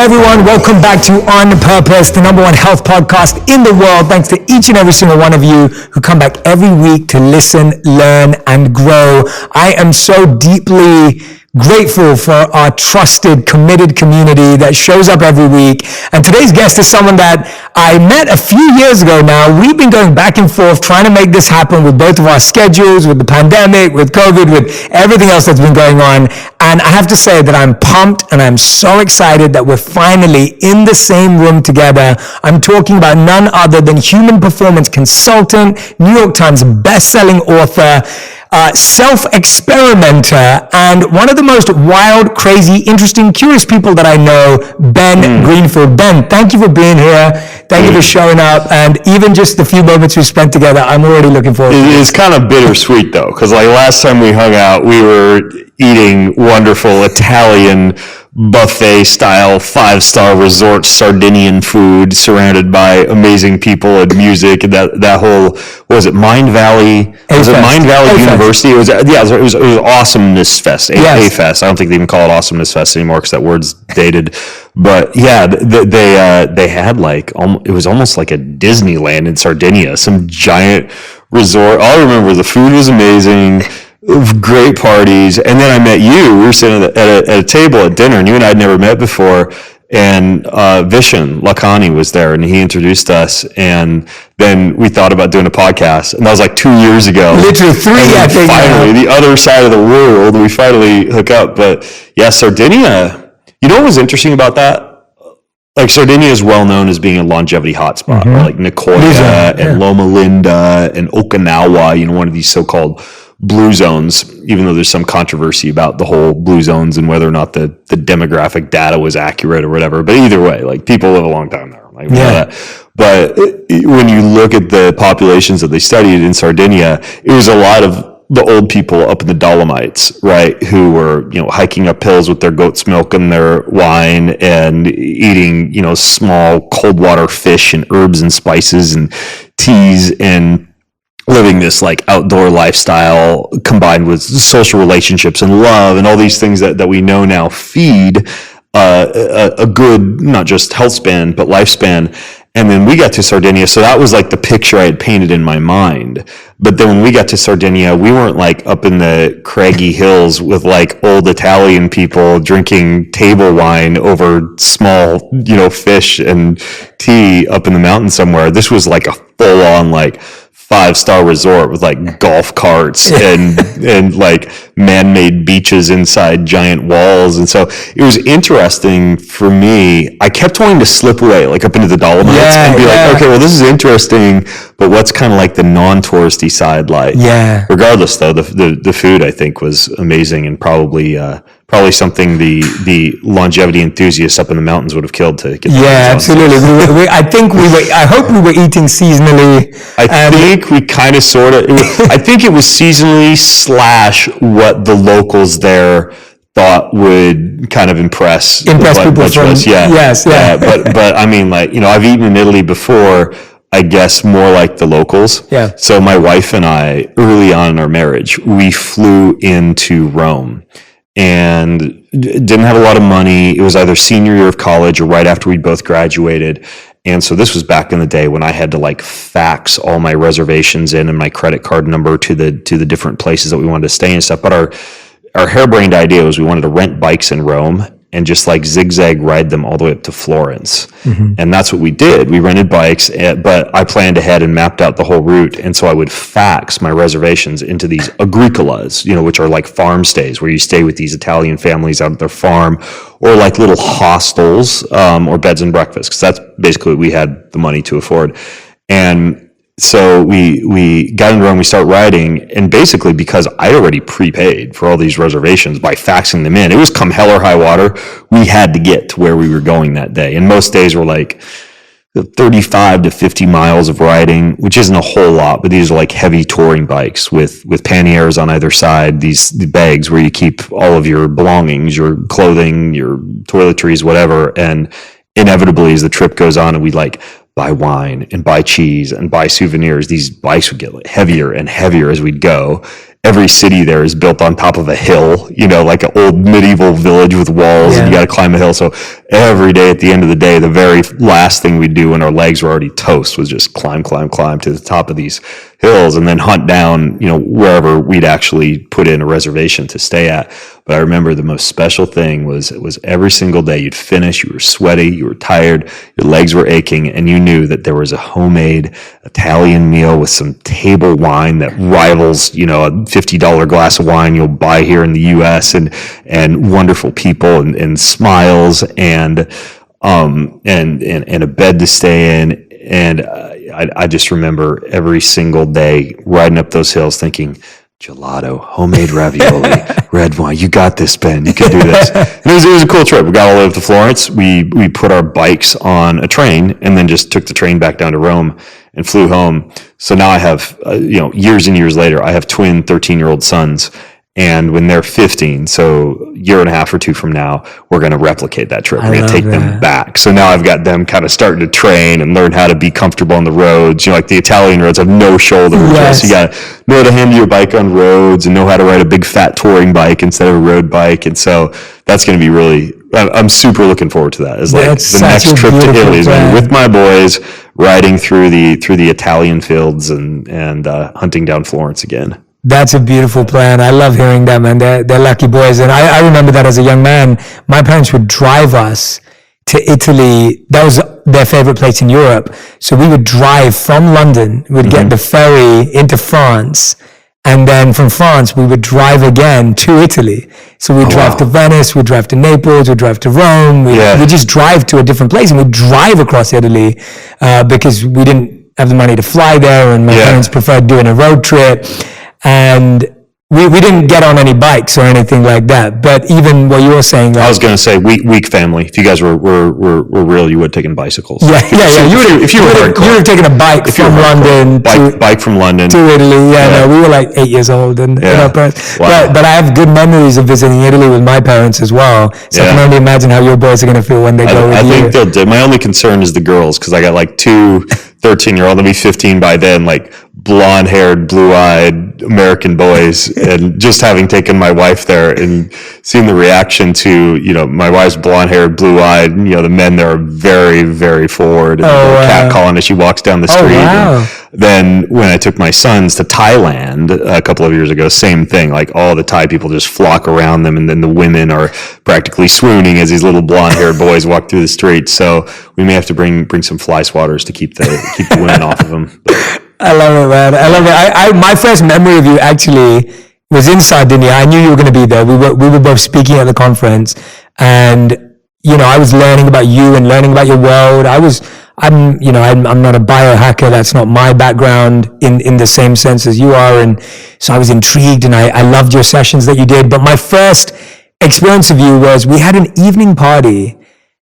Hey everyone, welcome back to On Purpose, the number one health podcast in the world. Thanks to each and every single one of you who come back every week to listen, learn, and grow. I am so deeply grateful for our trusted, committed community that shows up every week. And today's guest is someone that I met a few years ago now. We've been going back and forth trying to make this happen with both of our schedules, with the pandemic, with COVID, with everything else that's been going on. And I have to say that I'm pumped and I'm so excited that we're finally in the same room together. I'm talking about none other than human performance consultant, New York Times best-selling author, self-experimenter, and one of the most wild, crazy, interesting, curious people that I know, Ben Greenfield. Ben, thank you for being here. Thank you for showing up. And even just the few moments we spent together, I'm already looking forward to it. It's kind of bittersweet, though, because like last time we hung out, we were eating wonderful Italian buffet-style, five-star resort Sardinian food surrounded by amazing people and music. And that whole, what was it, Mind Valley? Was it Mind Valley University? It was Awesomeness Fest, A-Fest. I don't think they even call it Awesomeness Fest anymore because that word's dated. But yeah, they had like, it was almost like a Disneyland in Sardinia, some giant resort. All I remember, the food was amazing. Great parties, and then I met you. We were sitting at a table at dinner, and you and I had never met before. And Vishen Lakhani was there, and he introduced us. And then we thought about doing a podcast, and that was like 2 years ago. Literally three, I think. Finally, the other side of the world, we finally hook up. But yeah, Sardinia. You know what was interesting about that? Like Sardinia is well known as being a longevity hotspot, right? Like Nicoya and Loma Linda and Okinawa. You know, one of these so-called blue zones, even though there's some controversy about the whole blue zones and whether or not the demographic data was accurate or whatever. But either way, like people live a long time there. Like, but when you look at the populations that they studied in Sardinia, it was a lot of the old people up in the Dolomites, right, who were, you know, hiking up hills with their goat's milk and their wine and eating, you know, small cold water fish and herbs and spices and teas and living this like outdoor lifestyle combined with social relationships and love and all these things that we know now feed a good, not just health span, but lifespan. And then we got to Sardinia. So that was like the picture I had painted in my mind. But then when we got to Sardinia, we weren't like up in the craggy hills with like old Italian people drinking table wine over small, you know, fish and tea up in the mountains somewhere. This was like a full on like 5-star resort with like golf carts and like man-made beaches inside giant walls. And so it was interesting for me. I kept wanting to slip away like up into the Dolomites and be like, okay, well, this is interesting, but what's kind of like the non-touristy side like? Yeah. Regardless though, the food I think was amazing and probably something the longevity enthusiasts up in the mountains would have killed to get. Yeah, absolutely. I hope we were eating seasonally. I think we kind of sort of. I think it was seasonally / what the locals there thought would kind of impress people from. But I mean, like, you know, I've eaten in Italy before. I guess more like the locals. Yeah. So my wife and I, early on in our marriage, we flew into Rome. And didn't have a lot of money. It was either senior year of college or right after we'd both graduated. And so this was back in the day when I had to like fax all my reservations in and my credit card number to the different places that we wanted to stay and stuff. But our harebrained idea was we wanted to rent bikes in Rome and just like zigzag ride them all the way up to Florence. And that's what we did. We rented bikes, but I planned ahead and mapped out the whole route. And so I would fax my reservations into these agricolas, you know, which are like farm stays where you stay with these Italian families out at their farm, or like little hostels, or beds and breakfast. Cause that's basically what we had the money to afford. And so we got in Rome, we start riding, and basically because I already prepaid for all these reservations by faxing them in, it was come hell or high water, we had to get to where we were going that day. And most days were like 35 to 50 miles of riding, which isn't a whole lot, but these are like heavy touring bikes with panniers on either side, the bags where you keep all of your belongings, your clothing, your toiletries, whatever. And inevitably as the trip goes on and we like buy wine and buy cheese and buy souvenirs, these bikes would get like heavier and heavier as we'd go. every city there is built on top of a hill, like an old medieval village with walls, and you got to climb a hill. So every day at the end of the day, the very last thing we'd do when our legs were already toast was just climb to the top of these hills and then hunt down, wherever we'd actually put in a reservation to stay at. But I remember the most special thing was every single day you'd finish, you were sweaty, you were tired, your legs were aching, and you knew that there was a homemade Italian meal with some table wine that rivals, a $50 glass of wine you'll buy here in the US, and wonderful people and smiles and a bed to stay in. And I just remember every single day riding up those hills thinking, gelato, homemade ravioli, red wine. You got this, Ben. You can do this. And it was a cool trip. We got all the way up to Florence. We put our bikes on a train and then just took the train back down to Rome and flew home. So now I have, years and years later, I have twin 13-year-old sons. And when they're 15, so a year and a half or two from now, we're going to replicate that trip. We're going to take them back. So now I've got them kind of starting to train and learn how to be comfortable on the roads. Like the Italian roads have no shoulder. Yes. So you got to know how to handle your bike on roads and know how to ride a big fat touring bike instead of a road bike. And so that's going to be really, I'm super looking forward to that. It's like the next trip to Italy is going to be with my boys riding through the Italian fields and hunting down Florence again. That's a beautiful plan. I love hearing that, man. They're lucky boys. And I remember that as a young man, my parents would drive us to Italy. That was their favorite place in Europe. So we would drive from London, we'd get the ferry into France. And then from France, we would drive again to Italy. So we'd drive to Venice, we'd drive to Naples, we'd drive to Rome. We'd just drive to a different place and we'd drive across Italy because we didn't have the money to fly there. And my parents preferred doing a road trip. And we didn't get on any bikes or anything like that. But even what you were saying, I was going to say weak family. If you guys were real, you would have taken bicycles. Yeah. You would have taken a bike from London bike from London to Italy. No, we were like 8 years old, and our parents. Wow. But I have good memories of visiting Italy with my parents as well. So I can only imagine how your boys are going to feel when they go with you. I think they'll do. My only concern is the girls, because I got like two 13-year-old, they'll be 15 by then, like blonde-haired, blue-eyed American boys, and just having taken my wife there and seeing the reaction to, my wife's blonde-haired, blue-eyed, the men there are very, very forward, and catcalling as she walks down the street. And then when I took my sons to Thailand a couple of years ago, same thing, like all the Thai people just flock around them, and then the women are practically swooning as these little blonde-haired boys walk through the streets. So we may have to bring some fly swatters to keep the women off of them. I love it, man. I love it. My first memory of you actually was in Sardinia. I knew you were going to be there. We were both speaking at the conference, and I was learning about you and learning about your world. I'm not a biohacker. That's not my background in the same sense as you are, and so I was intrigued, and I loved your sessions that you did. But my first experience of you was we had an evening party,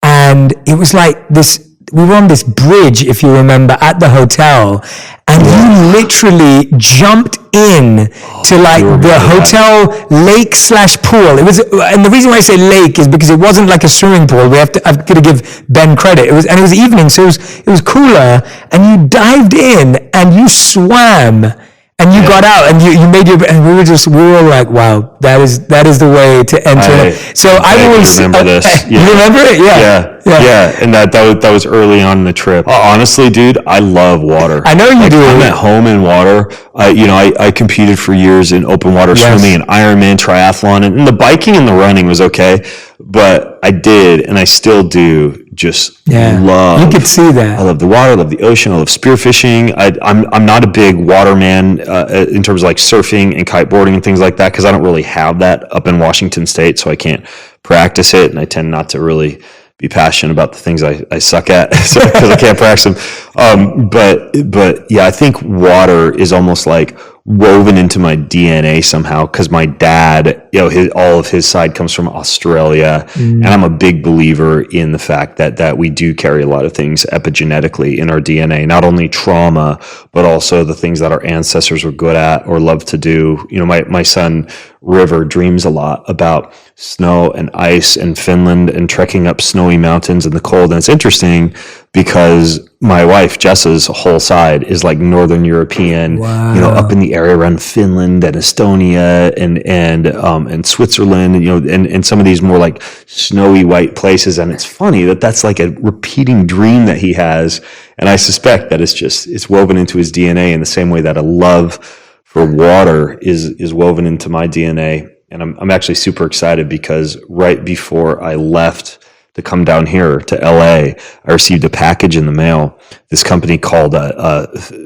and it was like this. We were on this bridge, if you remember, at the hotel, and you literally jumped in to like the hotel lake/pool. It was, and the reason why I say lake is because it wasn't like a swimming pool. I've got to give Ben credit. It was evening, so it was cooler, and you dived in and you swam. And you got out, and you made your, and we were like, wow, that is the way to enter. So I always remember this. You remember it? Yeah. And that was early on in the trip. Honestly, dude, I love water. I know you do. I'm at home in water. I competed for years in open water swimming and Ironman triathlon, and the biking and the running was okay, but I did, and I still do, just love. You could see that. I love the water. I love the ocean. I love spearfishing. I'm not a big water man in terms of like surfing and kiteboarding and things like that, because I don't really have that up in Washington State, so I can't practice it, and I tend not to really be passionate about the things I suck at, because I can't practice them. But yeah, I think water is almost like woven into my DNA somehow, because my dad, all of his side comes from Australia, and I'm a big believer in the fact that we do carry a lot of things epigenetically in our DNA, not only trauma, but also the things that our ancestors were good at or loved to do. My son River dreams a lot about snow and ice in Finland and trekking up snowy mountains in the cold. And it's interesting because my wife Jessa's whole side is like Northern European, up in the area around Finland and Estonia and Switzerland, and some of these more like snowy white places. And it's funny that's like a repeating dream that he has. And I suspect that it's woven into his DNA in the same way that a love for water is woven into my DNA. And I'm actually super excited because right before I left to come down here to LA, I received a package in the mail. This company called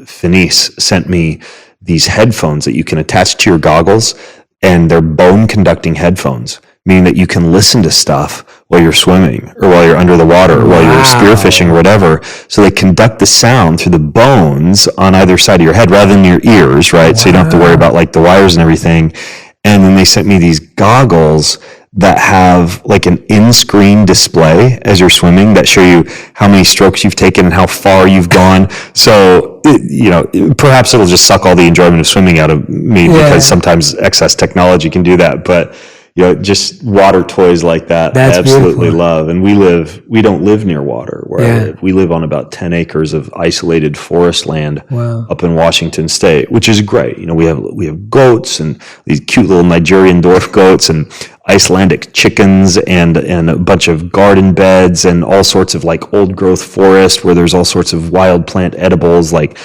Finis sent me these headphones that you can attach to your goggles, and they're bone conducting headphones, meaning that you can listen to stuff while you're swimming or while you're under the water or while you're spearfishing or whatever. So they conduct the sound through the bones on either side of your head rather than your ears, right? So you don't have to worry about like the wires and everything. And then they sent me these goggles that have like an in-screen display as you're swimming that show you how many strokes you've taken and how far you've gone. So, perhaps it'll just suck all the enjoyment of swimming out of me because sometimes excess technology can do that. But, just water toys like that, I absolutely love. And we don't live near water where I live. We live on about 10 acres of isolated forest land up in Washington State, which is great. We have goats and these cute little Nigerian dwarf goats and Icelandic chickens and a bunch of garden beds and all sorts of like old growth forest where there's all sorts of wild plant edibles like,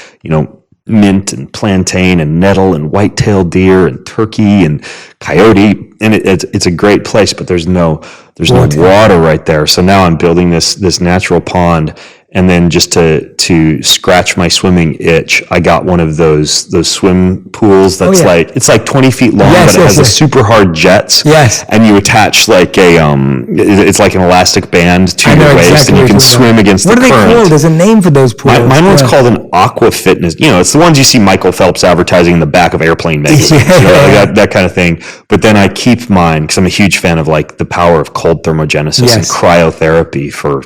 mint and plantain and nettle and white-tailed deer and turkey and coyote, and it's a great place, but there's no water right there. So now I'm building this natural pond, and then just to scratch my swimming itch, I got one of those swim pools that's it's like 20 feet long, but it has a super hard jets. Yes, and you attach like it's like an elastic band to your waist, and you can swim against the current. What are they called? There's a name for those pools. Mine one's called an aqua fitness. It's the ones you see Michael Phelps advertising in the back of airplane magazines, that kind of thing. But then I keep mine because I'm a huge fan of like the power of cold thermogenesis and cryotherapy for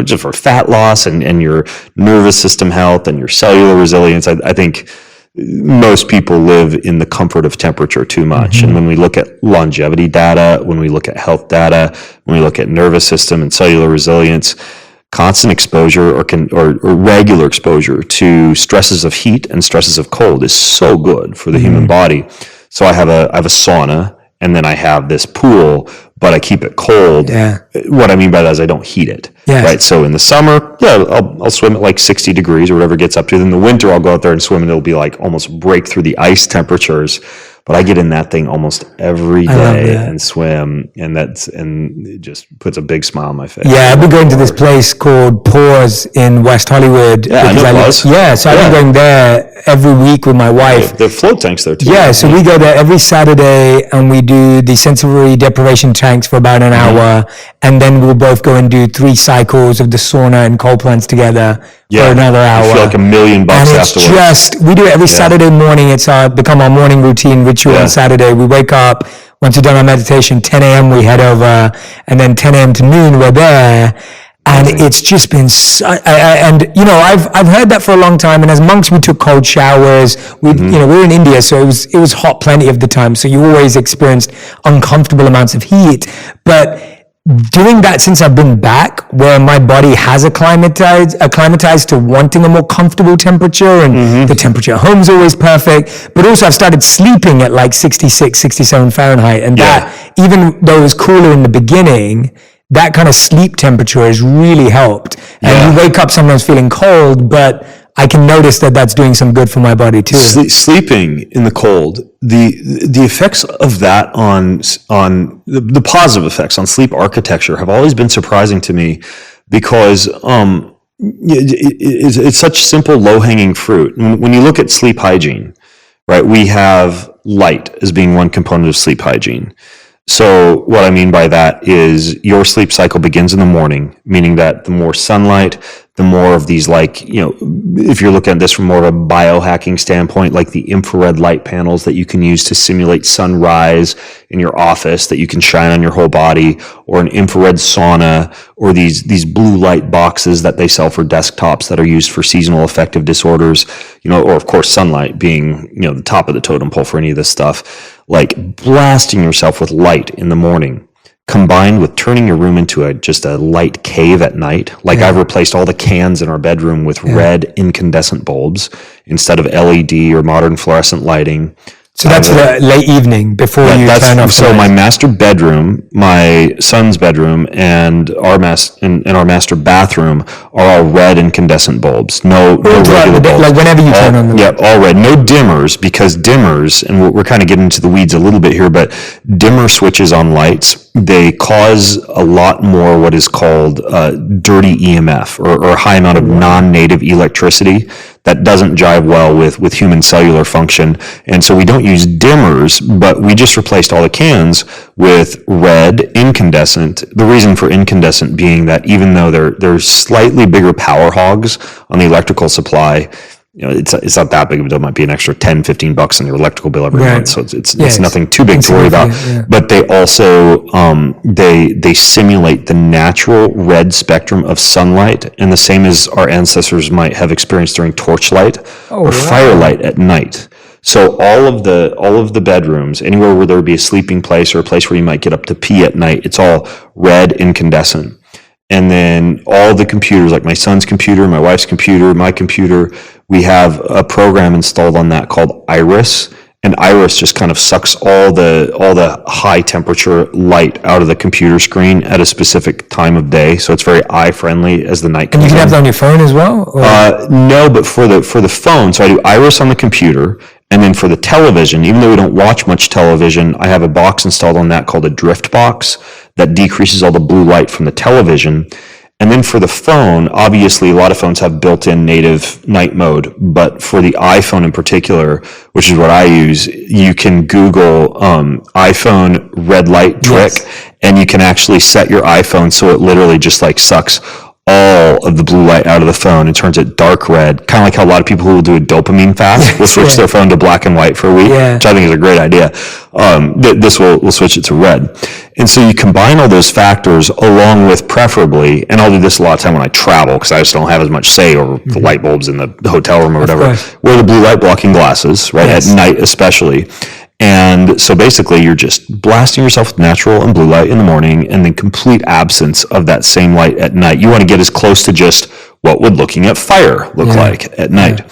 just for fat loss and your nervous system health and your cellular resilience. I think most people live in the comfort of temperature too much. And when we look at longevity data, when we look at health data, when we look at nervous system and cellular resilience, constant exposure or regular exposure to stresses of heat and stresses of cold is so good for the human body. So I have a sauna, and then I have this pool, but I keep it cold. What I mean by that is I don't heat it. Right. So in the summer, I'll swim at like 60 degrees or whatever it gets up to. Then in the winter, I'll go out there and swim, and it'll be like almost break through the ice temperatures. But I get in that thing almost every day and swim, and it just puts a big smile on my face. Yeah, I've been going to this place called Pause in West Hollywood. Yeah, I know Pause. So I've been going there every week with my wife. There are float tanks there too. Yeah, so we go there every Saturday, and we do the sensory deprivation tanks for about an hour, and then we'll both go and do 3 cycles of the sauna and cold plunge together for another hour. You feel like $1 million afterwards. We do it every Saturday morning. It's become our morning routine ritual on Saturday. We wake up, once we've done our meditation, 10 a.m. we head over, and then 10 a.m. to noon we're there. And it's just been, I've heard that for a long time. And as monks, we took cold showers. We were in India, so it was hot plenty of the time. So you always experienced uncomfortable amounts of heat. But doing that since I've been back, where my body has acclimatized to wanting a more comfortable temperature, and the temperature at home is always perfect. But also I've started sleeping at like 66, 67 Fahrenheit. And that, even though it was cooler in the beginning, that kind of sleep temperature has really helped. And you wake up sometimes feeling cold, but I can notice that that's doing some good for my body too. Sleeping in the cold, the effects of that on the positive effects on sleep architecture have always been surprising to me, because it's such simple, low-hanging fruit. When you look at sleep hygiene, right, we have light as being one component of sleep hygiene. So what I mean by that is your sleep cycle begins in the morning, meaning that the more sunlight, the more of these, like, if you're looking at this from more of a biohacking standpoint, like the infrared light panels that you can use to simulate sunrise in your office that you can shine on your whole body, or an infrared sauna, or these blue light boxes that they sell for desktops that are used for seasonal affective disorders, or of course sunlight being, the top of the totem pole for any of this stuff, like blasting yourself with light in the morning combined with turning your room into just a light cave at night. Like I've replaced all the cans in our bedroom with red incandescent bulbs instead of LED or modern fluorescent lighting. So that's the late evening before you turn off. So my master bedroom, my son's bedroom, and our master bathroom are all red incandescent bulbs. No regular bulbs. Like whenever you turn on them. Yeah, all red. No dimmers, because dimmers, and we're kind of getting into the weeds a little bit here, but dimmer switches on lights, they cause a lot more what is called dirty EMF or a high amount of non-native electricity that doesn't jive well with human cellular function. And so we don't use dimmers, but we just replaced all the cans with red incandescent. The reason for incandescent being that even though they're slightly bigger power hogs on the electrical supply, it's not that big of a deal. It might be an extra $10-15 on your electrical bill every month. So it's nothing too big to worry about. Yeah. But they also, they simulate the natural red spectrum of sunlight, and the same as our ancestors might have experienced during torchlight or firelight at night. So all of the bedrooms, anywhere where there would be a sleeping place or a place where you might get up to pee at night, it's all red incandescent. And then all the computers, like my son's computer, my wife's computer, my computer, we have a program installed on that called Iris. And Iris just kind of sucks all the high temperature light out of the computer screen at a specific time of day. So it's very eye friendly as the night comes. And you can have that on your phone as well? No, but for the phone, so I do Iris on the computer. And then for the television, even though we don't watch much television, I have a box installed on that called a drift box that decreases all the blue light from the television. And then for the phone, obviously a lot of phones have built-in native night mode, but for the iPhone in particular, which is what I use, you can Google iPhone red light trick, and you can actually set your iPhone so it literally just like sucks all of the blue light out of the phone and turns it dark red, kind of like how a lot of people who will do a dopamine fast will switch their phone to black and white for a week, which I think is a great idea. This will switch it to red. And so you combine all those factors along with preferably, and I'll do this a lot of time when I travel because I just don't have as much say over the light bulbs in the hotel room or whatever, wear the blue light blocking glasses, right, at night especially. And so basically you're just blasting yourself with natural and blue light in the morning and then complete absence of that same light at night. You want to get as close to just what would looking at fire look like at night.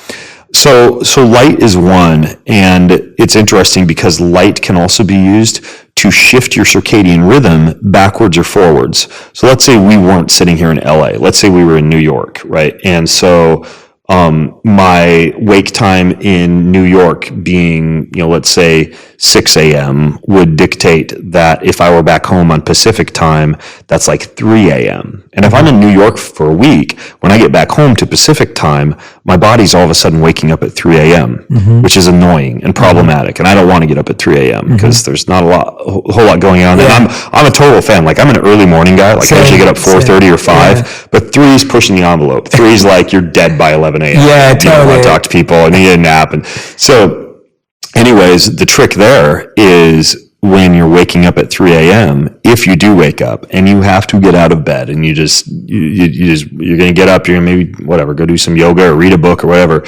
So light is one, and it's interesting because light can also be used to shift your circadian rhythm backwards or forwards. So let's say we weren't sitting here in LA. Let's say we were in New York, right? And so my wake time in New York being, let's say 6 a.m. would dictate that if I were back home on Pacific time, that's like 3 a.m. And if I'm in New York for a week, when I get back home to Pacific time, my body's all of a sudden waking up at 3 a.m., which is annoying and problematic. And I don't want to get up at 3 a.m. because there's not a whole lot going on. And I'm a total fan. Like I'm an early morning guy. Like I usually get up 4:30 or 5, but 3 is pushing the envelope. 3 is like you're dead by 11 a.m. Yeah, totally. You don't want to talk to people and need a nap. And so anyways, the trick there is when you're waking up at 3 a.m., if you do wake up and you have to get out of bed and you're going to get up, you're going to maybe, whatever, go do some yoga or read a book or whatever,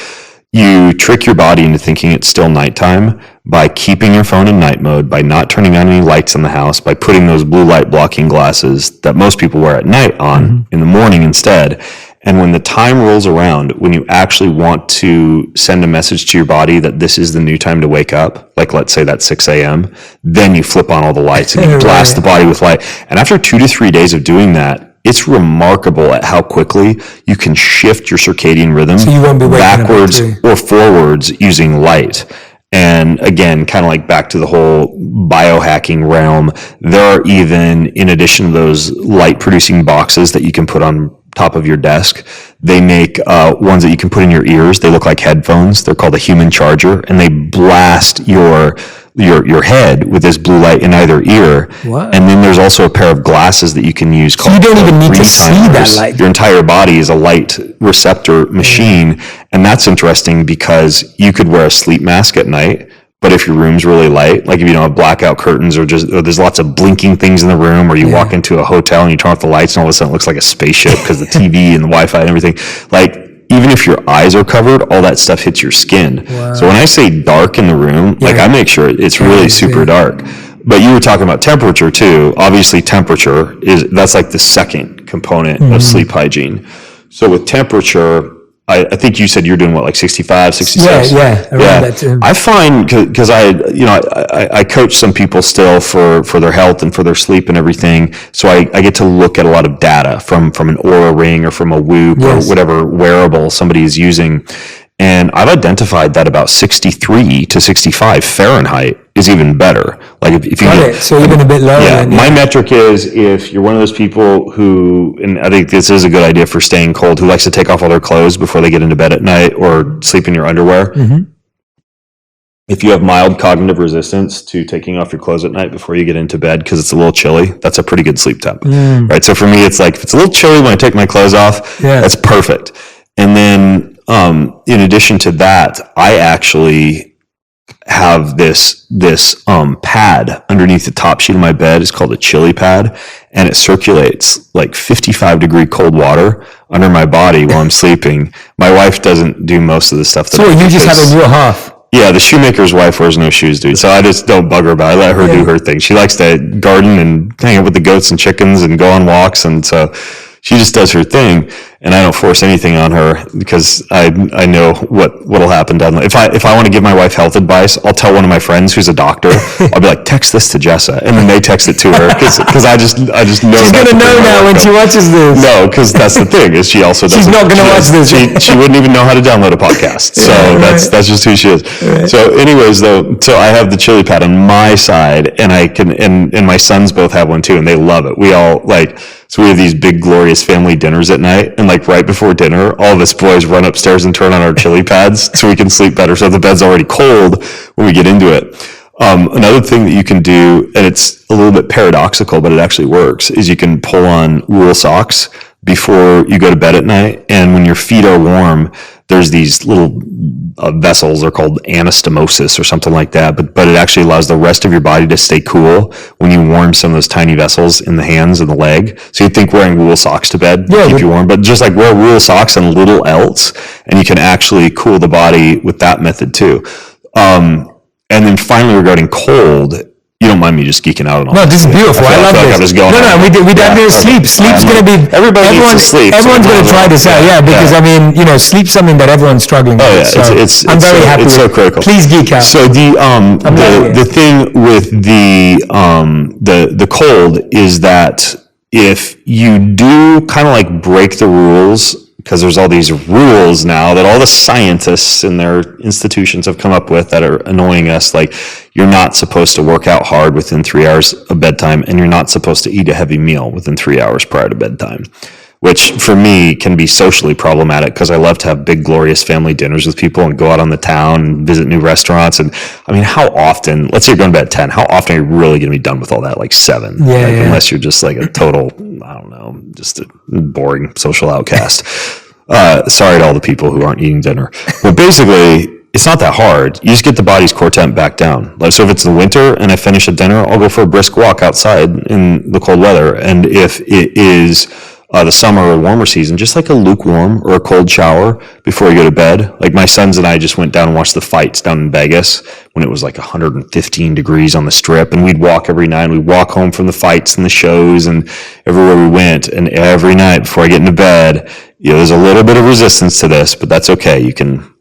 you trick your body into thinking it's still nighttime by keeping your phone in night mode, by not turning on any lights in the house, by putting those blue light blocking glasses that most people wear at night on in the morning instead. And when the time rolls around, when you actually want to send a message to your body that this is the new time to wake up, like let's say that's 6 a.m., then you flip on all the lights and you blast the body with light. And after 2 to 3 days of doing that, it's remarkable at how quickly you can shift your circadian rhythm backwards or forwards using light. And again, kind of like back to the whole biohacking realm, there are even, in addition to those light producing boxes that you can put on top of your desk, they make ones that you can put in your ears. They look like headphones. They're called a human charger, and they blast your head with this blue light in either ear. What? And then there's also a pair of glasses that you can use called you don't even need to see that light. Your entire body is a light receptor machine. And that's interesting because you could wear a sleep mask at night, but if your room's really light, like if you don't have blackout curtains or there's lots of blinking things in the room, or you walk into a hotel and you turn off the lights and all of a sudden it looks like a spaceship because the TV and the Wi-Fi and everything, like even if your eyes are covered, all that stuff hits your skin. Wow. So when I say dark in the room, like I make sure it's really super dark. but you were talking about temperature too. Obviously temperature that's like the second component of sleep hygiene. So with temperature, I think you said you're doing what, like 65, 66? Yeah, around that too. I find, because I coach some people still for their health and for their sleep and everything. So I get to look at a lot of data from an Oura Ring or from a Whoop or whatever wearable somebody is using. And I've identified that about 63 to 65 Fahrenheit is even better. Like if you get, so even a bit lower. Yeah, my metric is if you're one of those people who, and I think this is a good idea for staying cold, who likes to take off all their clothes before they get into bed at night or sleep in your underwear. Mm-hmm. If you have mild cognitive resistance to taking off your clothes at night before you get into bed because it's a little chilly, that's a pretty good sleep temp. Right? So for me, it's like, if it's a little chilly when I take my clothes off, that's perfect. And then, in addition to that, I actually have this pad underneath the top sheet of my bed. It's called a chili pad, and it circulates like 55 degree cold water under my body while I'm sleeping. My wife doesn't do most of the stuff. So you just have a new half. Yeah, the shoemaker's wife wears no shoes, dude. So I just don't bug her about it. I let her do her thing. She likes to garden and hang out with the goats and chickens and go on walks, and so she just does her thing, and I don't force anything on her because I know what'll happen down the line. If I want to give my wife health advice, I'll tell one of my friends who's a doctor. I'll be like, text this to Jessa, and then they text it to her because I just know. She's gonna know now when she watches this. No, because that's the thing is she also doesn't. She's not gonna watch this. She wouldn't even know how to download a podcast. So that's just who she is. Right. So anyways, though, so I have the chili pad on my side, and I can and my sons both have one too, and they love it. We all like. So we have these big, glorious family dinners at night. And like right before dinner, all of us boys run upstairs and turn on our chili pads so we can sleep better. So the bed's already cold when we get into it. Another thing that you can do, and it's a little bit paradoxical, but it actually works, is you can pull on wool socks before you go to bed at night. And when your feet are warm, there's these little vessels, are called anastomosis or something like that, but it actually allows the rest of your body to stay cool when you warm some of those tiny vessels in the hands and the leg. So you'd think wearing wool socks to bed to keep you warm, but just like wear wool socks and little else, and you can actually cool the body with that method too. And then finally, regarding cold, you don't mind me just geeking out on all No, this is beautiful. I love this. No, we definitely sleep. Sleep's going to be... Everybody needs to sleep. Everyone's going to try this out, because I mean, sleep's something that everyone's struggling with. So I'm very happy. It's so critical. Please geek out. So the thing with the cold is that if you do kind of like break the rules, because there's all these rules now that all the scientists in their institutions have come up with that are annoying us. Like, you're not supposed to work out hard within 3 hours of bedtime, and you're not supposed to eat a heavy meal within 3 hours prior to bedtime, which for me can be socially problematic because I love to have big, glorious family dinners with people and go out on the town and visit new restaurants. And I mean, how often, let's say you're going to bed at 10, how often are you really going to be done with all that? Like 7, unless you're just like a total, I don't know, just a boring social outcast. Sorry to all the people who aren't eating dinner. But basically, it's not that hard. You just get the body's core temp back down. Like, so if it's the winter and I finish at dinner, I'll go for a brisk walk outside in the cold weather. And if it is the summer or warmer season, just like a lukewarm or a cold shower before you go to bed. Like, my sons and I just went down and watched the fights down in Vegas when it was like 115 degrees on the strip, and we'd walk every night. We'd walk home from the fights and the shows and everywhere we went, and every night before I get into bed, there's a little bit of resistance to this, but that's okay. You can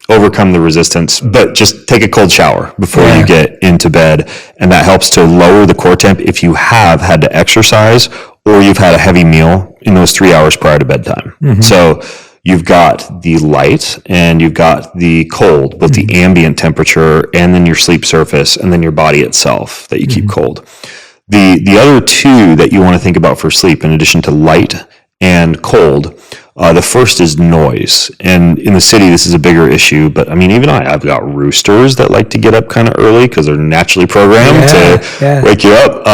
overcome the resistance, but just take a cold shower before you get into bed, and that helps to lower the core temp if you have had to exercise or you've had a heavy meal in those 3 hours prior to bedtime. Mm-hmm. So you've got the light and you've got the cold, both the ambient temperature and then your sleep surface and then your body itself that you keep cold. The other two that you want to think about for sleep, in addition to light and cold, the first is noise. And in the city, this is a bigger issue, but I mean, even I've got roosters that like to get up kind of early because they're naturally programmed to wake you up.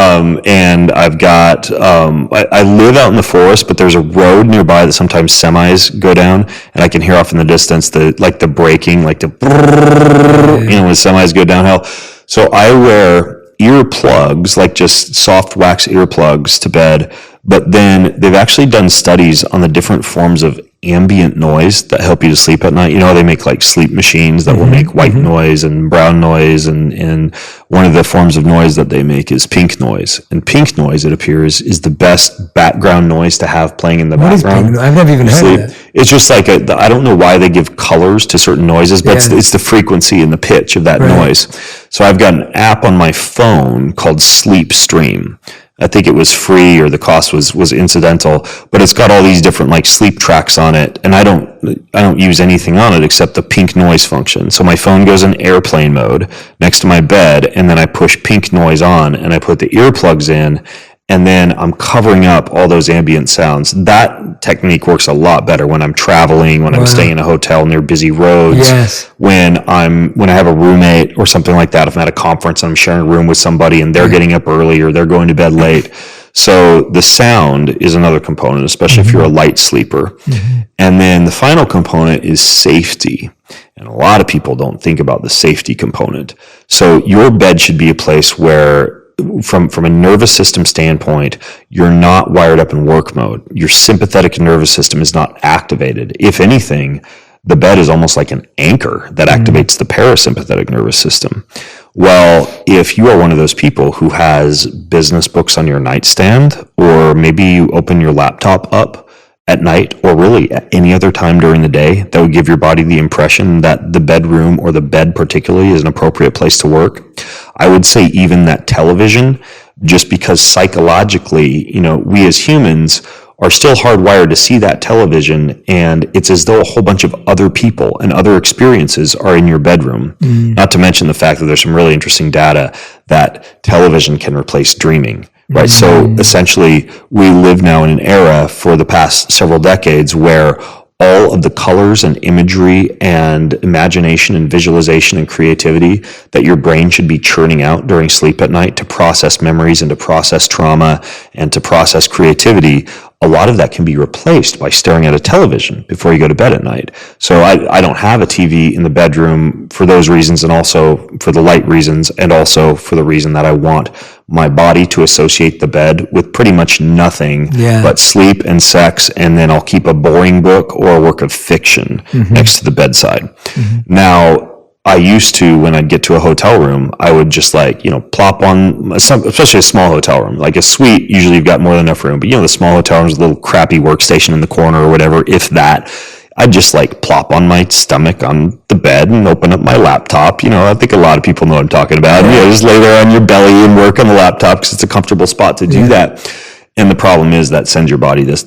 And I've got, I live out in the forest, but there's a road nearby that sometimes semis go down, and I can hear off in the distance the braking, like the, when semis go downhill. So I wear earplugs, like just soft wax earplugs to bed. But then they've actually done studies on the different forms of ambient noise that help you to sleep at night. You know, they make like sleep machines that will make white noise and brown noise. And one of the forms of noise that they make is pink noise. And pink noise, it appears, is the best background noise to have playing in the background. Pink? I've never even heard of that. It's just like I don't know why they give colors to certain noises, but it's the frequency and the pitch of that noise. So I've got an app on my phone called Sleep Stream. I think it was free, or the cost was incidental, but it's got all these different like sleep tracks on it, and I don't use anything on it except the pink noise function. So my phone goes in airplane mode next to my bed, and then I push pink noise on, and I put the earplugs in, and then I'm covering up all those ambient sounds. That technique works a lot better when I'm traveling, when I'm staying in a hotel near busy roads, when I have a roommate or something like that. If I'm at a conference and I'm sharing a room with somebody and they're getting up early or they're going to bed late. So the sound is another component, especially if you're a light sleeper. And then the final component is safety. And a lot of people don't think about the safety component. So your bed should be a place where, from a nervous system standpoint, you're not wired up in work mode. Your sympathetic nervous system is not activated. If anything, the bed is almost like an anchor that activates the parasympathetic nervous system. Well, if you are one of those people who has business books on your nightstand, or maybe you open your laptop up at night, or really at any other time during the day, that would give your body the impression that the bedroom, or the bed particularly, is an appropriate place to work. I would say even that television, just because psychologically, we as humans are still hardwired to see that television, and it's as though a whole bunch of other people and other experiences are in your bedroom. Not to mention the fact that there's some really interesting data that television can replace dreaming. Right. So essentially, we live now in an era for the past several decades where all of the colors and imagery and imagination and visualization and creativity that your brain should be churning out during sleep at night to process memories and to process trauma and to process creativity, a lot of that can be replaced by staring at a television before you go to bed at night. So I don't have a TV in the bedroom for those reasons, and also for the light reasons, and also for the reason that I want my body to associate the bed with pretty much nothing but sleep and sex, and then I'll keep a boring book or a work of fiction next to the bedside. Now, I used to, when I'd get to a hotel room, I would just plop on, especially a small hotel room, like a suite, usually you've got more than enough room, but the small hotel rooms, a little crappy workstation in the corner or whatever, if that, I'd just plop on my stomach on the bed and open up my laptop. I think a lot of people know what I'm talking about. Just lay there on your belly and work on the laptop because it's a comfortable spot to do that. And the problem is that sends your body this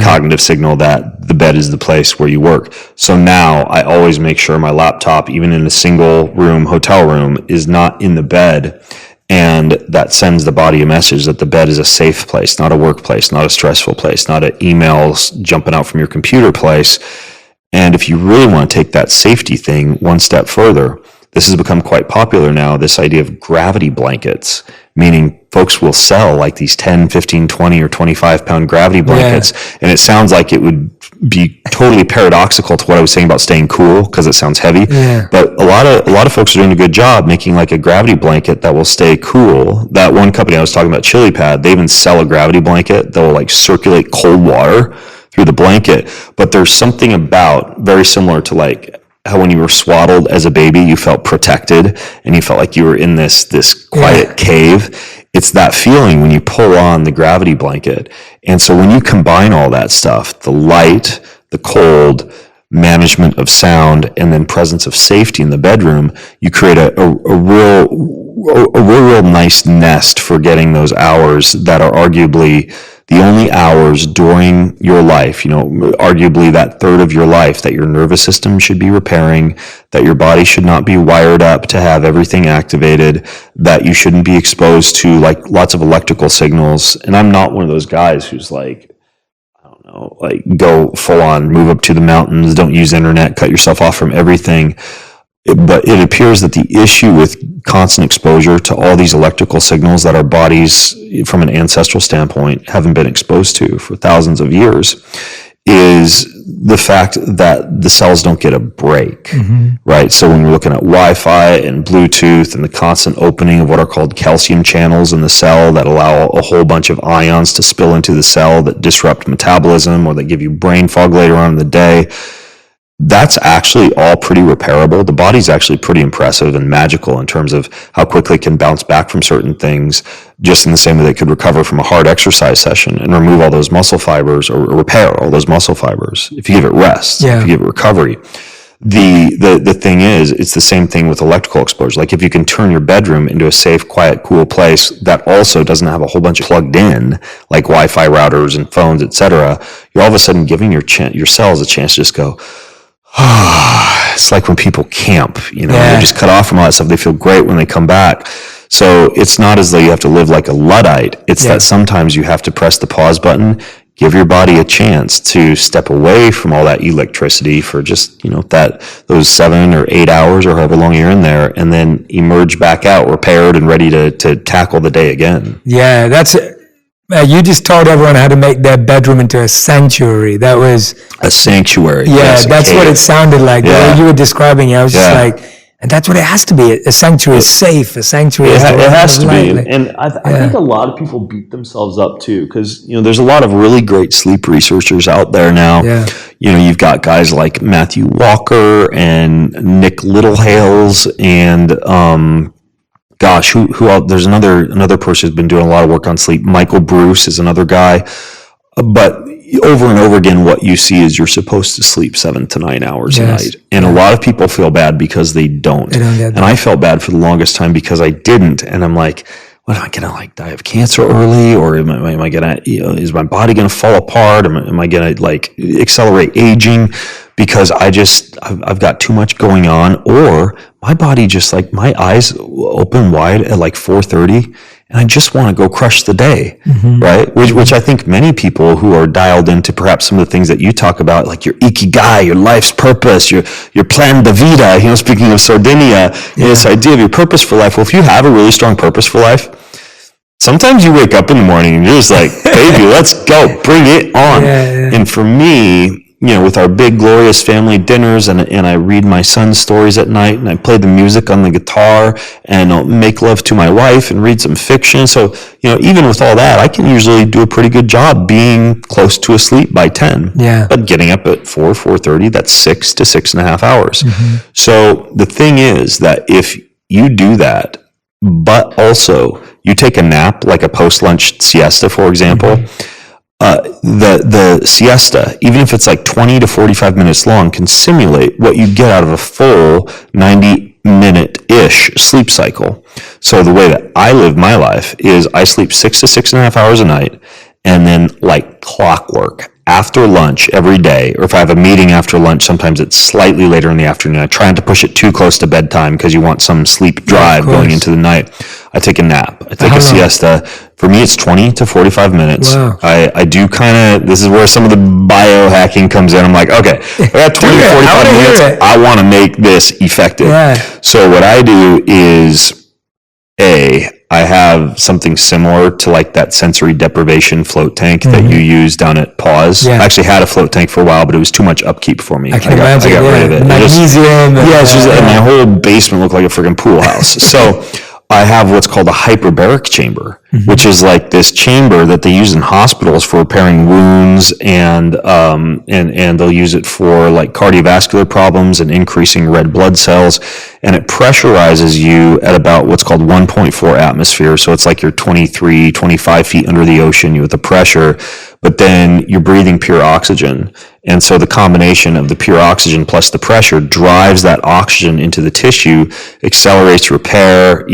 cognitive signal that the bed is the place where you work. So now I always make sure my laptop, even in a single room hotel room, is not in the bed. And that sends the body a message that the bed is a safe place, not a workplace, not a stressful place, not an emails jumping out from your computer place. And if you really want to take that safety thing one step further, this has become quite popular now, this idea of gravity blankets, meaning folks will sell these 10, 15, 20, or 25-pound gravity blankets. And it sounds like it would be totally paradoxical to what I was saying about staying cool, because it sounds heavy. But a lot of folks are doing a good job making a gravity blanket that will stay cool. That one company I was talking about, Chili Pad, they even sell a gravity blanket that will circulate cold water through the blanket. But there's something about, very similar to how when you were swaddled as a baby, you felt protected and you felt like you were in this quiet cave. It's that feeling when you pull on the gravity blanket. And so when you combine all that stuff, the light, the cold, management of sound, and then presence of safety in the bedroom, you create a real nice nest for getting those hours that are arguably the only hours during your life, arguably that third of your life that your nervous system should be repairing, that your body should not be wired up to have everything activated, that you shouldn't be exposed to lots of electrical signals. And I'm not one of those guys who's go full on, move up to the mountains, don't use internet, cut yourself off from everything. But it appears that the issue with constant exposure to all these electrical signals that our bodies, from an ancestral standpoint, haven't been exposed to for thousands of years, is the fact that the cells don't get a break, right? So when we're looking at Wi-Fi and Bluetooth and the constant opening of what are called calcium channels in the cell that allow a whole bunch of ions to spill into the cell that disrupt metabolism or that give you brain fog later on in the day, that's actually all pretty repairable. The body's actually pretty impressive and magical in terms of how quickly it can bounce back from certain things, just in the same way they could recover from a hard exercise session and remove all those muscle fibers or repair all those muscle fibers if you give it rest, if you give it recovery. The thing is, it's the same thing with electrical exposure. Like if you can turn your bedroom into a safe, quiet, cool place that also doesn't have a whole bunch of plugged in, like Wi-Fi routers and phones, etc., you're all of a sudden giving your cells a chance to just go, it's like when people camp, they're just cut off from all that stuff. They feel great when they come back. So it's not as though you have to live like a Luddite. It's that sometimes you have to press the pause button, give your body a chance to step away from all that electricity for just, those 7 or 8 hours or however long you're in there, and then emerge back out repaired and ready to tackle the day again. Yeah, that's it. You just told everyone how to make their bedroom into a sanctuary. That was a sanctuary. Yeah, yes, that's what it sounded like. The way you were describing it, I was just like, and that's what it has to be. A sanctuary is safe. A sanctuary is it has to be. And I think a lot of people beat themselves up too, because there's a lot of really great sleep researchers out there now. Yeah. You've got guys like Matthew Walker and Nick Littlehales and gosh, who else? There's another person who's been doing a lot of work on sleep. Michael Bruce is another guy. But over and over again, what you see is you're supposed to sleep 7 to 9 hours a night. And a lot of people feel bad because they don't. They don't get that. And I felt bad for the longest time because I didn't. And I'm like, what, am I going to die of cancer early? Or am I going to, is my body going to fall apart? Am I going to accelerate aging? Because I've got too much going on, or my body just my eyes open wide at 4:30 and I just want to go crush the day, right? Which I think many people who are dialed into perhaps some of the things that you talk about, like your ikigai, your life's purpose, your plan de vida, speaking of Sardinia, this idea of your purpose for life. Well, if you have a really strong purpose for life, sometimes you wake up in the morning and you're just like, baby, let's go, bring it on. And for me, with our big, glorious family dinners, and I read my son's stories at night, and I play the music on the guitar, and I'll make love to my wife and read some fiction. So, even with all that, I can usually do a pretty good job being close to asleep by 10. Yeah. But getting up at 4:30, that's 6 to 6.5 hours. So the thing is that if you do that, but also you take a nap, like a post-lunch siesta, for example, the siesta, even if it's 20 to 45 minutes long, can simulate what you get out of a full 90-minute-ish sleep cycle. So the way that I live my life is I sleep 6 to 6.5 hours a night, and then like clockwork, after lunch every day, or if I have a meeting after lunch, sometimes it's slightly later in the afternoon. I try not to push it too close to bedtime because you want some sleep drive going into the night. I take a nap. I take a siesta. For me, it's 20 to 45 minutes. Wow. I do this is where some of the biohacking comes in. I'm like, okay, I got 20 to 45 minutes. I want to make this effective. Yeah. So what I do is, I have something similar to that sensory deprivation float tank that you use down at Pause. I actually had a float tank for a while, but it was too much upkeep for me. I got rid of it. Magnesium. And my whole basement looked like a freaking pool house. So I have what's called a hyperbaric chamber, which is this chamber that they use in hospitals for repairing wounds, and they'll use it for cardiovascular problems and increasing red blood cells. And it pressurizes you at about what's called 1.4 atmosphere. So it's you're 23, 25 feet under the ocean with the pressure, but then you're breathing pure oxygen. And so the combination of the pure oxygen plus the pressure drives that oxygen into the tissue, accelerates repair,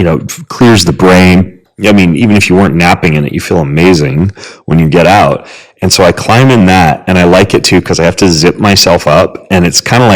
clears the brain. I mean, even if you weren't napping in it, you feel amazing when you get out. And so I climb in that, and I like it too because I have to zip myself up, and it's kind of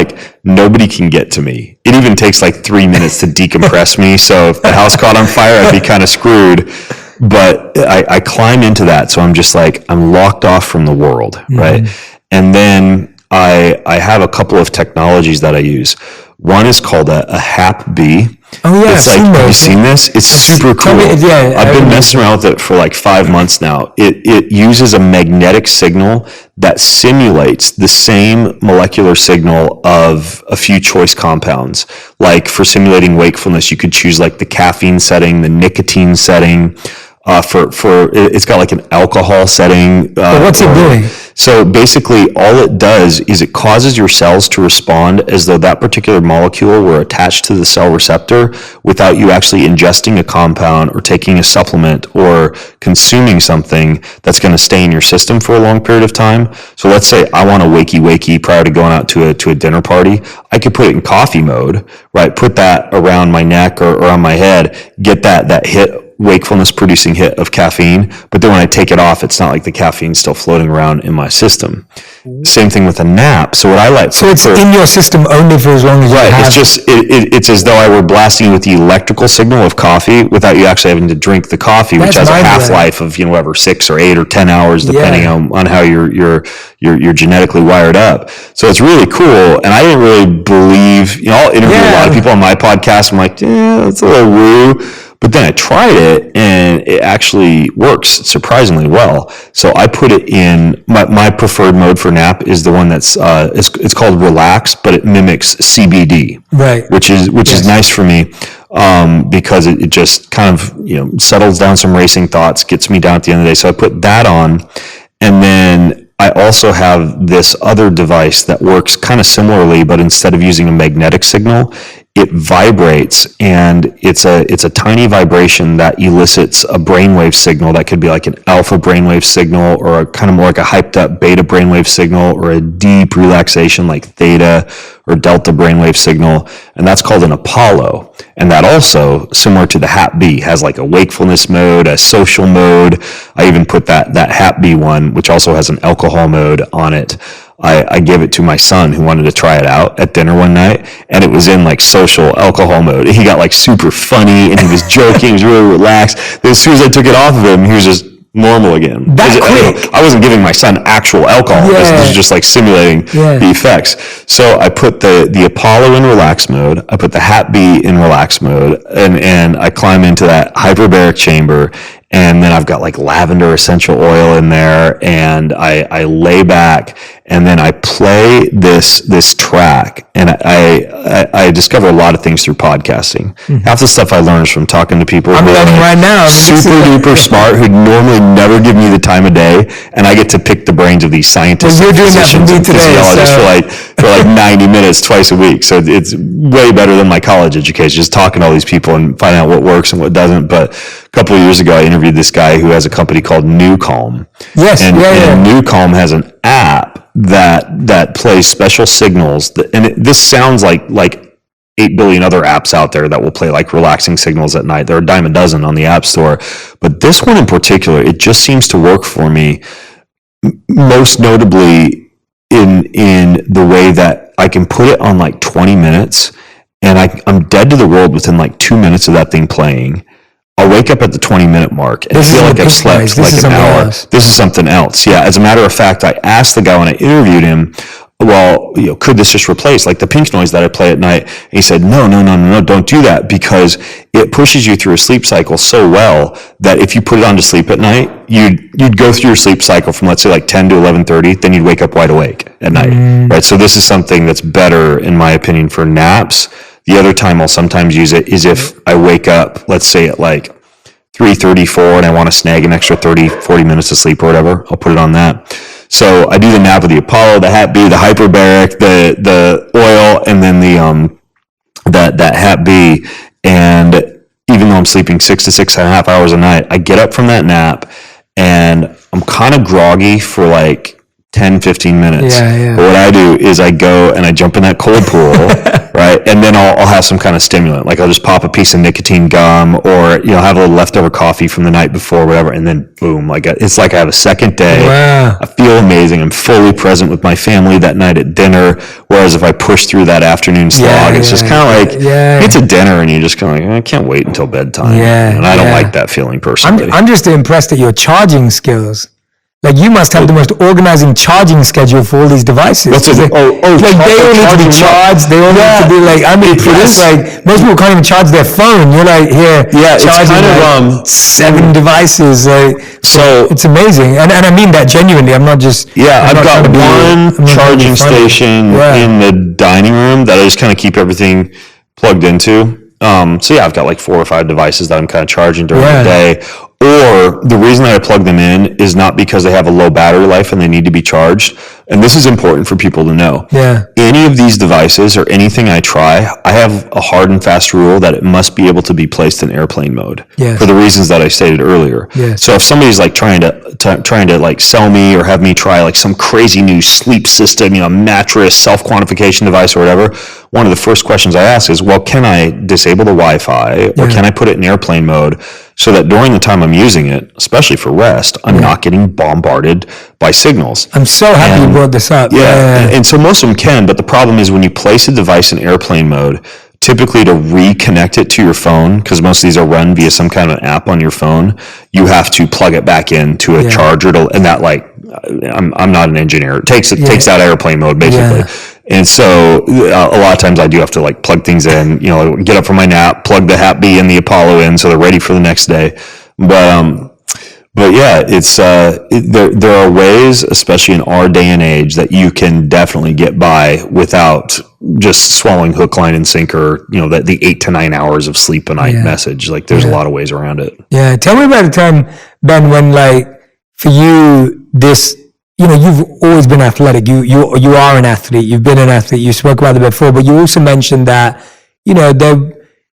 nobody can get to me. It even takes 3 minutes to decompress me. So if the house caught on fire, I'd be kind of screwed. But I climb into that, so I'm just I'm locked off from the world, right? And then I have a couple of technologies that I use. One is called a HAP-B, Oh yeah, it's like, have you seen this? It's super cool. I've been messing around with it for like 5 months now. It uses a magnetic signal that simulates the same molecular signal of a few choice compounds. Like for simulating wakefulness, you could choose like the caffeine setting, the nicotine setting. It's got like an alcohol setting. What's it doing? So basically all it does is it causes your cells to respond as though that particular molecule were attached to the cell receptor without you actually ingesting a compound or taking a supplement or consuming something that's going to stay in your system for a long period of time. So let's say I want a wakey prior to going out to a dinner party. I could put it in coffee mode, right? Put that around my neck or on my head, get that hit, wakefulness producing hit of caffeine, but then when I take it off, it's not like the caffeine's still floating around in my system. Same thing with a nap. So what I like, so it's in your system only for as long as you have. It's just it's as though I were blasting with the electrical signal of coffee without you actually having to drink the coffee, which has a half-life of whatever 6 or 8 or 10 hours depending on how you're genetically wired up. So it's really cool, and I didn't really believe. I'll interview a lot of people on my podcast. I'm like, it's a little woo. But then I tried it, and it actually works surprisingly well. So I put it in my preferred mode for nap is the one that's it's called relax, but it mimics CBD, right? Which is nice for me because it just kind of settles down some racing thoughts, gets me down at the end of the day. So I put that on, and then I also have this other device that works kind of similarly, but instead of using a magnetic signal, it vibrates, and it's a tiny vibration that elicits a brainwave signal that could be like an alpha brainwave signal, or a kind of more like a hyped up beta brainwave signal, or a deep relaxation like theta or delta brainwave signal, and that's called an Apollo. And that also, similar to the HAP-B, has like a wakefulness mode, a social mode. I even put that HAP-B one, which also has an alcohol mode on it. I gave it to my son who wanted to try it out at dinner one night, and it was in like social alcohol mode. He got like super funny, and he was joking, he was really relaxed. Then as soon as I took it off of him, he was just normal again. I wasn't giving my son actual alcohol. This was just like simulating the effects. So I put the Apollo in relax mode. I put the HAP-B in relax mode, and I climb into that hyperbaric chamber. And then I've got like lavender essential oil in there, and I lay back, and then I play this track, and I discover a lot of things through podcasting. Mm-hmm. Half the stuff I learn is from talking to people I'm learning right now. Super duper smart, who normally never give me the time of day, and I get to pick the brains of these scientists. Well, you're doing that for me today, for like 90 minutes twice a week. So it's way better than my college education, just talking to all these people and finding out what works and what doesn't. But a couple of years ago, I interviewed this guy who has a company called New Calm. Yes, and New Calm has an app that plays special signals. This sounds like 8 billion other apps out there that will play like relaxing signals at night. There are a dime a dozen on the App Store. But this one in particular, it just seems to work for me, most notably in the way that I can put it on like 20 minutes, and I'm dead to the world within like 2 minutes of that thing playing. I'll wake up at the 20-minute mark and feel like I've slept like an hour. This is something else. Yeah. As a matter of fact, I asked the guy when I interviewed him, well, could this just replace like the pink noise that I play at night? And he said, no, don't do that, because it pushes you through a sleep cycle so well that if you put it on to sleep at night, you'd go through your sleep cycle from, let's say, like 10 to 11:30, then you'd wake up wide awake at night, right? So this is something that's better, in my opinion, for naps. The other time I'll sometimes use it is if I wake up, let's say at like 3:34, and I want to snag an extra 30, 40 minutes of sleep or whatever, I'll put it on that. So I do the nap with the Apollo, the HAP-B, the hyperbaric, the oil, and then that HAP-B. And even though I'm sleeping 6 to 6.5 hours a night, I get up from that nap and I'm kind of groggy for like 10, 15 minutes. But what I do is I go and I jump in that cold pool, right? And then I'll have some kind of stimulant. Like I'll just pop a piece of nicotine gum, or, have a little leftover coffee from the night before, whatever. And then boom, it's like I have a second day. Wow. I feel amazing. I'm fully present with my family that night at dinner. Whereas if I push through that afternoon slog, it's just kind of like, get to dinner and you're just kind of like, I can't wait until bedtime. And I don't like that feeling personally. I'm just impressed at your charging skills. Like you must have the most organizing charging schedule for all these devices. What's it? Like they all need to be charged. They all need to be like, I mean, it is like most people can't even charge their phone. You're like here, charging like 7 devices. Like, so it's amazing, and I mean that genuinely. I'm not just I've got one charging station in the dining room that I just kind of keep everything plugged into. So I've got like 4 or 5 devices that I'm kind of charging during the day. Or the reason that I plug them in is not because they have a low battery life and they need to be charged. And this is important for people to know. Any of these devices or anything I try, I have a hard and fast rule that it must be able to be placed in airplane mode for the reasons that I stated earlier. So if somebody's like trying to like sell me or have me try like some crazy new sleep system, mattress, self-quantification device or whatever, one of the first questions I ask is, well, can I disable the Wi-Fi or can I put it in airplane mode so that during the time I'm using it, especially for rest, I'm not getting bombarded by signals. I'm so happy you brought this up. And so most of them can, but the problem is when you place a device in airplane mode, typically to reconnect it to your phone, because most of these are run via some kind of an app on your phone, you have to plug it back into a charger and that like, I'm not an engineer. It takes out airplane mode basically. And so a lot of times I do have to like plug things in, get up from my nap, plug the Hap B and the Apollo in so they're ready for the next day. But it's there are ways, especially in our day and age, that you can definitely get by without just swallowing hook, line, and sinker. The 8 to 9 hours of sleep a night message. Like there's a lot of ways around it. Yeah, tell me about a time, Ben, when like for you this. You've always been athletic. You are an athlete. You've been an athlete. You spoke about it before, but you also mentioned that there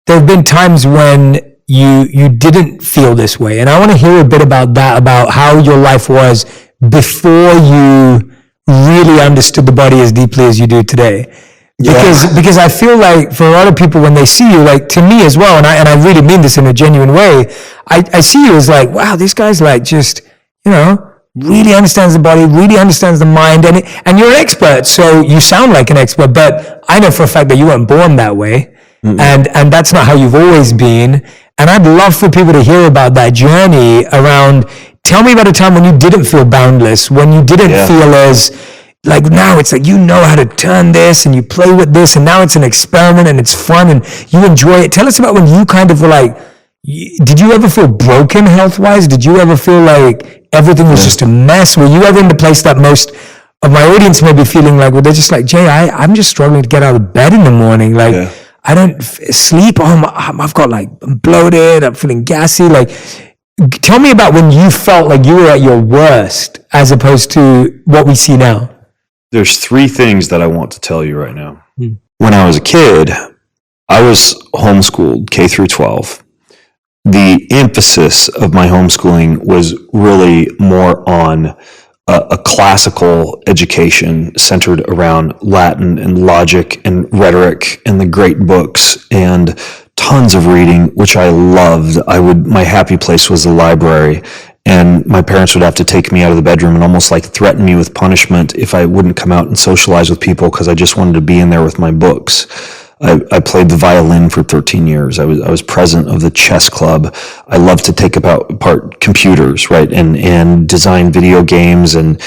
have been times when you didn't feel this way, and I want to hear a bit about that, about how your life was before you really understood the body as deeply as you do today. Because I feel like for a lot of people when they see you, like to me as well, and I really mean this in a genuine way, I see you as like, wow, this guy's like just really understands the body, really understands the mind, and you're an expert, so you sound like an expert, but I know for a fact that you weren't born that way, and that's not how you've always been, and I'd love for people to hear about that journey around, tell me about a time when you didn't feel boundless, when you didn't feel as, like now it's like you know how to turn this, and you play with this, and now it's an experiment, and it's fun, and you enjoy it. Tell us about when you kind of were like, did you ever feel broken health-wise? Did you ever feel like everything was just a mess? Were you ever in the place that most of my audience may be feeling like, well, they're just like, Jay, I'm just struggling to get out of bed in the morning. Like, I don't sleep. I've got like, I'm bloated. I'm feeling gassy. Like, tell me about when you felt like you were at your worst as opposed to what we see now. There's 3 things that I want to tell you right now. When I was a kid, I was homeschooled K through 12. The emphasis of my homeschooling was really more on a classical education centered around Latin and logic and rhetoric and the great books and tons of reading, which I loved. My happy place was the library, and my parents would have to take me out of the bedroom and almost like threaten me with punishment if I wouldn't come out and socialize with people because I just wanted to be in there with my books. I played the violin for 13 years. I was president of the chess club. I loved to take apart computers, right, and design video games and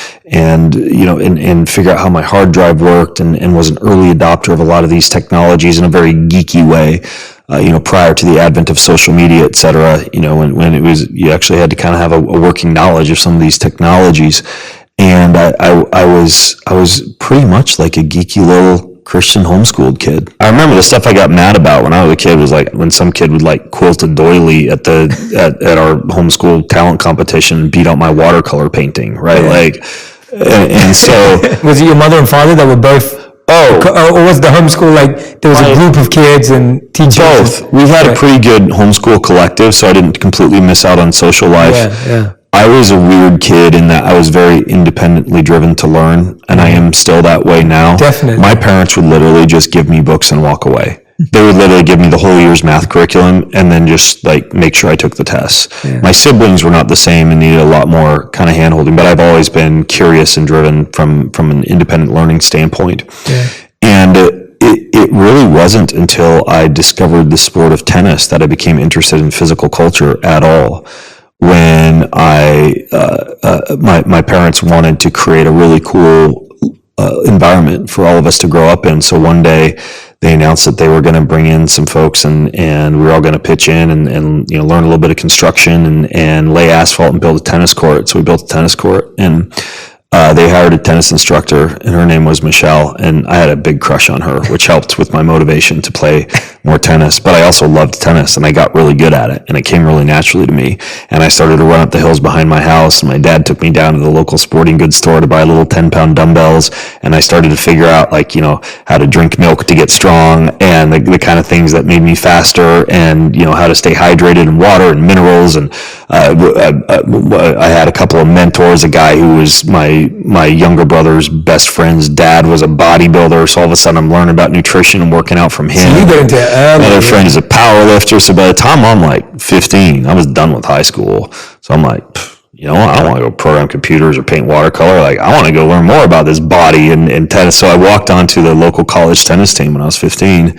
figure out how my hard drive worked and was an early adopter of a lot of these technologies in a very geeky way. Prior to the advent of social media, et cetera, when it was, you actually had to kind of have a working knowledge of some of these technologies. And I was pretty much like a geeky little Christian homeschooled kid. I remember the stuff I got mad about when I was a kid was like when some kid would like quilt a doily at our homeschool talent competition and beat out my watercolor painting, right? And so was it your mother and father that were both? Or was the homeschool like there was a group of kids and teachers? Both. We had a pretty good homeschool collective, so I didn't completely miss out on social life. I was a weird kid in that I was very independently driven to learn, and I am still that way now. Definitely. My parents would literally just give me books and walk away. They would literally give me the whole year's math curriculum and then just like make sure I took the tests. My siblings were not the same and needed a lot more kind of hand-holding, but I've always been curious and driven from an independent learning standpoint. And it really wasn't until I discovered the sport of tennis that I became interested in physical culture at all. when my parents wanted to create a really cool environment for all of us to grow up in. So one day they announced that they were going to bring in some folks, and we were all going to pitch in and learn a little bit of construction and lay asphalt and build a tennis court. So we built a tennis court, and they hired a tennis instructor, and her name was Michelle, and I had a big crush on her, which helped with my motivation to play more tennis. But I also loved tennis, and I got really good at it, and it came really naturally to me. And I started to run up the hills behind my house, and my dad took me down to the local sporting goods store to buy little 10-pound dumbbells, and I started to figure out, how to drink milk to get strong, and the kind of things that made me faster, and how to stay hydrated, and water and minerals. And I had a couple of mentors. A guy who was my younger brother's best friend's dad was a bodybuilder, so all of a sudden I'm learning about nutrition and working out from him. So you get into it early. Another friend is a power lifter, so by the time I'm like 15, I was done with high school. So I'm like, I don't want to go program computers or paint watercolor. Like, I want to go learn more about this body and tennis. So I walked onto the local college tennis team when I was 15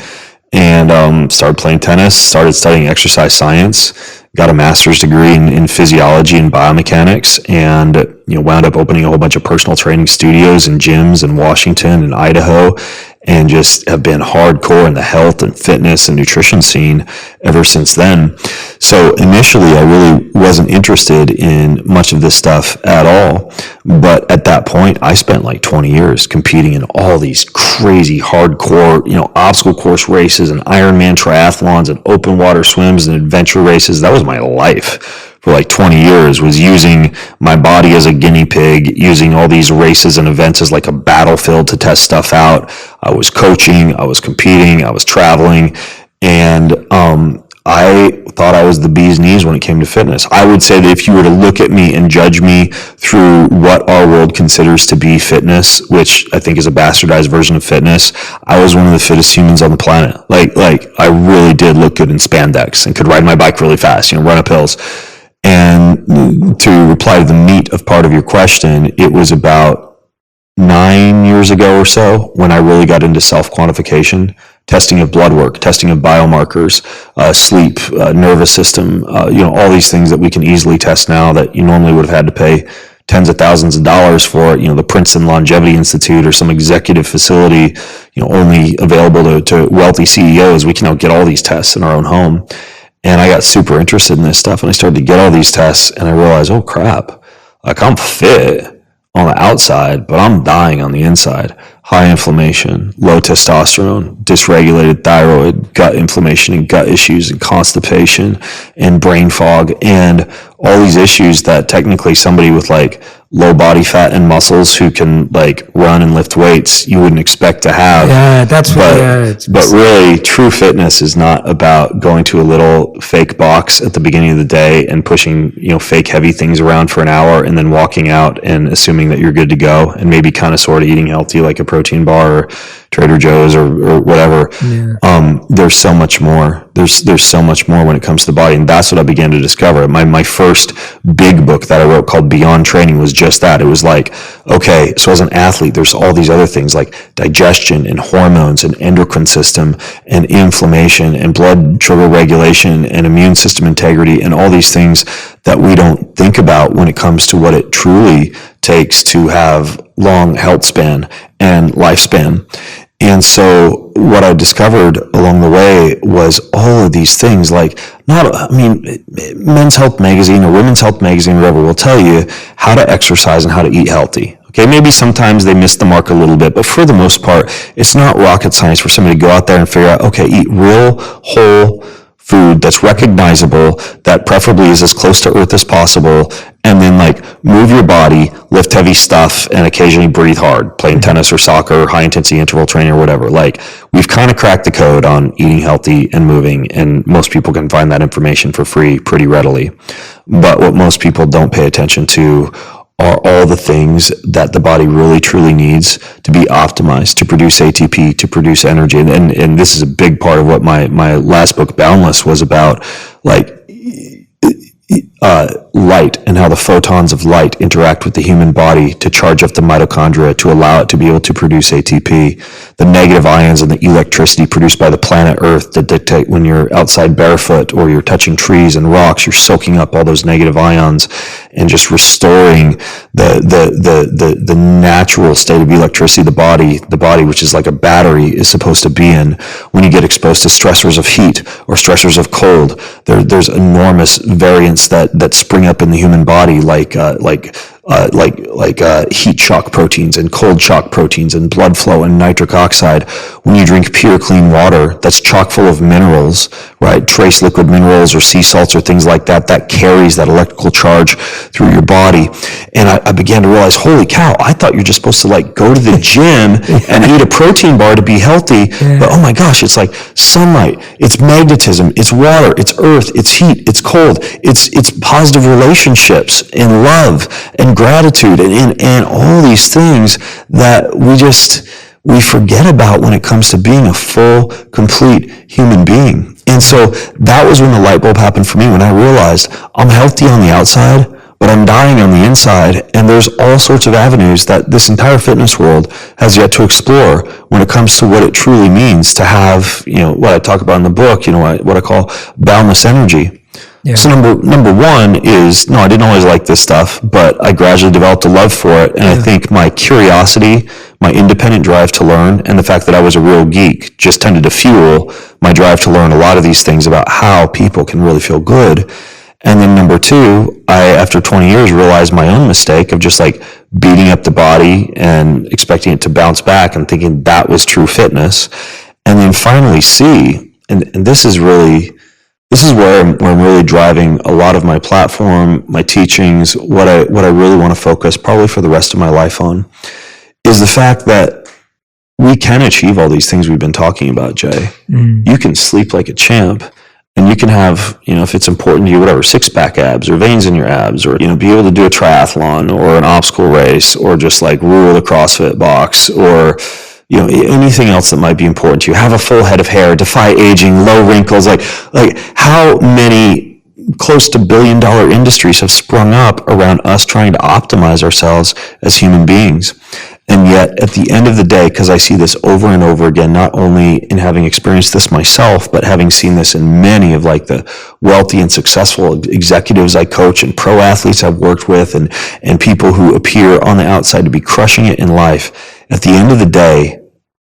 and started playing tennis, started studying exercise science, got a master's degree in physiology and biomechanics, and wound up opening a whole bunch of personal training studios and gyms in Washington and Idaho, and just have been hardcore in the health and fitness and nutrition scene ever since then. So initially, I really wasn't interested in much of this stuff at all. But at that point, I spent like 20 years competing in all these crazy hardcore, obstacle course races and Ironman triathlons and open water swims and adventure races. That was my life. For like 20 years, was using my body as a guinea pig, using all these races and events as like a battlefield to test stuff out. I was coaching, I was competing, I was traveling, and I thought I was the bee's knees when it came to fitness. I would say that if you were to look at me and judge me through what our world considers to be fitness, which I think is a bastardized version of fitness, I was one of the fittest humans on the planet. Like I really did look good in spandex and could ride my bike really fast, run up hills. And to reply to the meat of part of your question, it was about 9 years ago or so when I really got into self-quantification, testing of blood work, testing of biomarkers, sleep, nervous system, all these things that we can easily test now that you normally would have had to pay tens of thousands of dollars for, the Princeton Longevity Institute or some executive facility, only available to wealthy CEOs. We can now get all these tests in our own home. And I got super interested in this stuff, and I started to get all these tests, and I realized, oh crap, like I'm fit on the outside, but I'm dying on the inside. High inflammation, low testosterone, dysregulated thyroid, gut inflammation and gut issues and constipation and brain fog and all these issues that technically somebody with like low body fat and muscles who can like run and lift weights you wouldn't expect to have. Yeah, that's but really true fitness is not about going to a little fake box at the beginning of the day and pushing fake heavy things around for an hour and then walking out and assuming that you're good to go and maybe kind of sort of eating healthy like a protein bar or Trader Joe's or whatever. Yeah. There's so much more. There's so much more when it comes to the body, and that's what I began to discover. My first big book that I wrote called Beyond Training was just that. It was like, okay, so as an athlete, there's all these other things like digestion and hormones and endocrine system and inflammation and blood sugar regulation and immune system integrity and all these things that we don't think about when it comes to what it truly takes to have long health span and lifespan. And so what I discovered along the way was all of these things Men's Health Magazine or Women's Health Magazine, whatever, will tell you how to exercise and how to eat healthy. Okay, maybe sometimes they miss the mark a little bit, but for the most part, it's not rocket science for somebody to go out there and figure out, okay, eat real, whole food that's recognizable, that preferably is as close to earth as possible, and then move your body, lift heavy stuff, and occasionally breathe hard, playing tennis or soccer, high intensity interval training or whatever. We've kind of cracked the code on eating healthy and moving, and most people can find that information for free pretty readily. But what most people don't pay attention to are all the things that the body really truly needs to be optimized, to produce ATP, to produce energy. And this is a big part of what my last book, Boundless, was about. light and how the photons of light interact with the human body to charge up the mitochondria to allow it to be able to produce ATP. The negative ions and the electricity produced by the planet Earth that dictate when you're outside barefoot or you're touching trees and rocks, you're soaking up all those negative ions and just restoring the natural state of electricity the body, which is like a battery, is supposed to be in. When you get exposed to stressors of heat or stressors of cold, there's enormous variants that spring up in the human body, like heat shock proteins and cold shock proteins and blood flow and nitric oxide. When you drink pure, clean water that's chock full of minerals, right? Trace liquid minerals or sea salts or things like that, that carries that electrical charge through your body. And I began to realize, holy cow, I thought you're just supposed to like go to the gym and eat a protein bar to be healthy. Yeah. But oh my gosh, it's like sunlight, it's magnetism, it's water, it's earth, it's heat, it's cold, it's positive relationships and love and gratitude and all these things that we forget about when it comes to being a full, complete human being. And so that was when the light bulb happened for me, when I realized I'm healthy on the outside, but I'm dying on the inside, and there's all sorts of avenues that this entire fitness world has yet to explore when it comes to what it truly means to have, what I talk about in the book, what I call boundless energy. Yeah. So number one is, I didn't always like this stuff, but I gradually developed a love for it. And I think my curiosity, my independent drive to learn, and the fact that I was a real geek just tended to fuel my drive to learn a lot of these things about how people can really feel good. And then number two, I, after 20 years, realized my own mistake of just like beating up the body and expecting it to bounce back and thinking that was true fitness. And then finally and this is where I'm really driving a lot of my platform, my teachings, what I really want to focus probably for the rest of my life on, is the fact that we can achieve all these things we've been talking about, Jay. You can sleep like a champ, and you can have, if it's important to you, whatever, six-pack abs or veins in your abs, or, be able to do a triathlon or an obstacle race, or just like rule the CrossFit box, or anything else that might be important to you. Have a full head of hair, defy aging, low wrinkles. Like how many close to $1 billion industries have sprung up around us trying to optimize ourselves as human beings. And yet, at the end of the day, because I see this over and over again, not only in having experienced this myself, but having seen this in many of like the wealthy and successful executives I coach and pro athletes I've worked with, and people who appear on the outside to be crushing it in life. At the end of the day,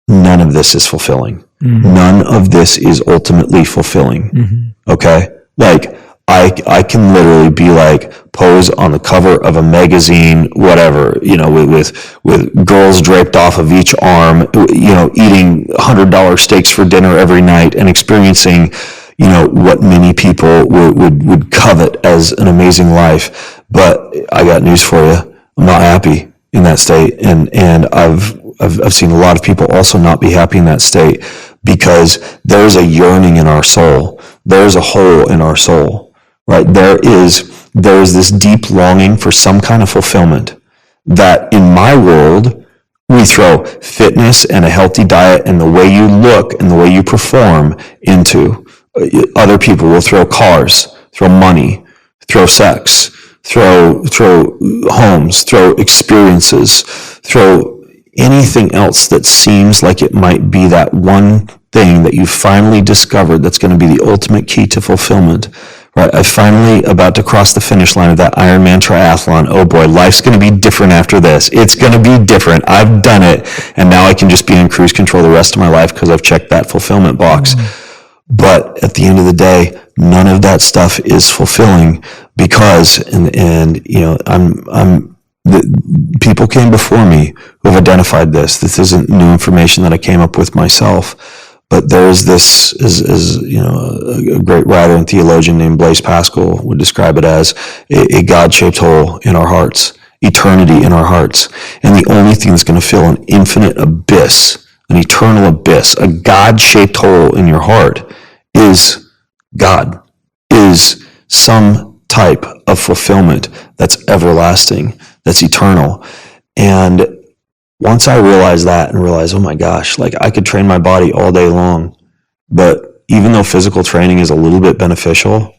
none of this is fulfilling. None of this is ultimately fulfilling. Okay? Like, I can literally be like, pose on the cover of a magazine, whatever, with girls draped off of each arm, eating $100 steaks for dinner every night and experiencing, what many people would covet as an amazing life. But I got news for you. I'm not happy in that state. And I've seen a lot of people also not be happy in that state, because there's a yearning in our soul. There's a hole in our soul. Right? There is this deep longing for some kind of fulfillment that in my world, we throw fitness and a healthy diet and the way you look and the way you perform into. Other people will throw cars, throw money, throw sex, throw homes, throw experiences, throw anything else that seems like it might be that one thing that you finally discovered that's going to be the ultimate key to fulfillment. Right, I'm finally about to cross the finish line of that Ironman triathlon. Oh boy, life's going to be different after this. It's going to be different. I've done it, and now I can just be in cruise control the rest of my life because I've checked that fulfillment box. But at the end of the day, none of that stuff is fulfilling because, people came before me who have identified this. This isn't new information that I came up with myself. But there's this, a great writer and theologian named Blaise Pascal would describe it as a God-shaped hole in our hearts, eternity in our hearts. And the only thing that's going to fill an infinite abyss, an eternal abyss, a God-shaped hole in your heart is God, is some type of fulfillment that's everlasting, that's eternal. And once I realized that and realized, oh my gosh, like I could train my body all day long, but even though physical training is a little bit beneficial,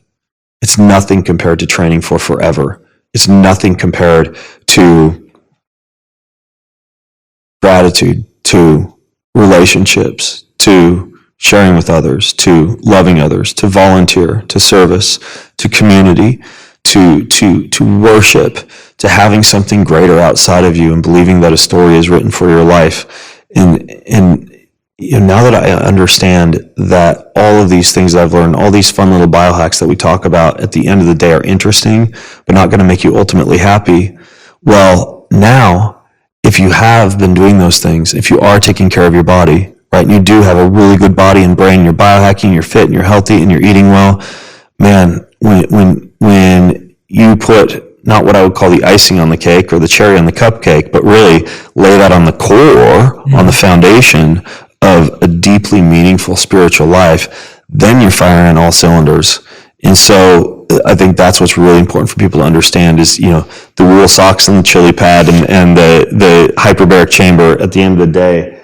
It's nothing compared to training for forever. It's nothing compared to gratitude, to relationships, to sharing with others, to loving others, to volunteer, to service, to community, to worship, to having something greater outside of you and believing that a story is written for your life. And now that I understand that all of these things that I've learned, all these fun little biohacks that we talk about at the end of the day are interesting, but not going to make you ultimately happy. Well, now, if you have been doing those things, if you are taking care of your body, right, and you do have a really good body and brain, you're biohacking, you're fit, and you're healthy, and you're eating well, man, when you put not what I would call the icing on the cake or the cherry on the cupcake, but really lay that on the core, on the foundation of a deeply meaningful spiritual life, then you're firing on all cylinders. And so I think that's what's really important for people to understand is, the wool socks and the chili pad and the hyperbaric chamber at the end of the day.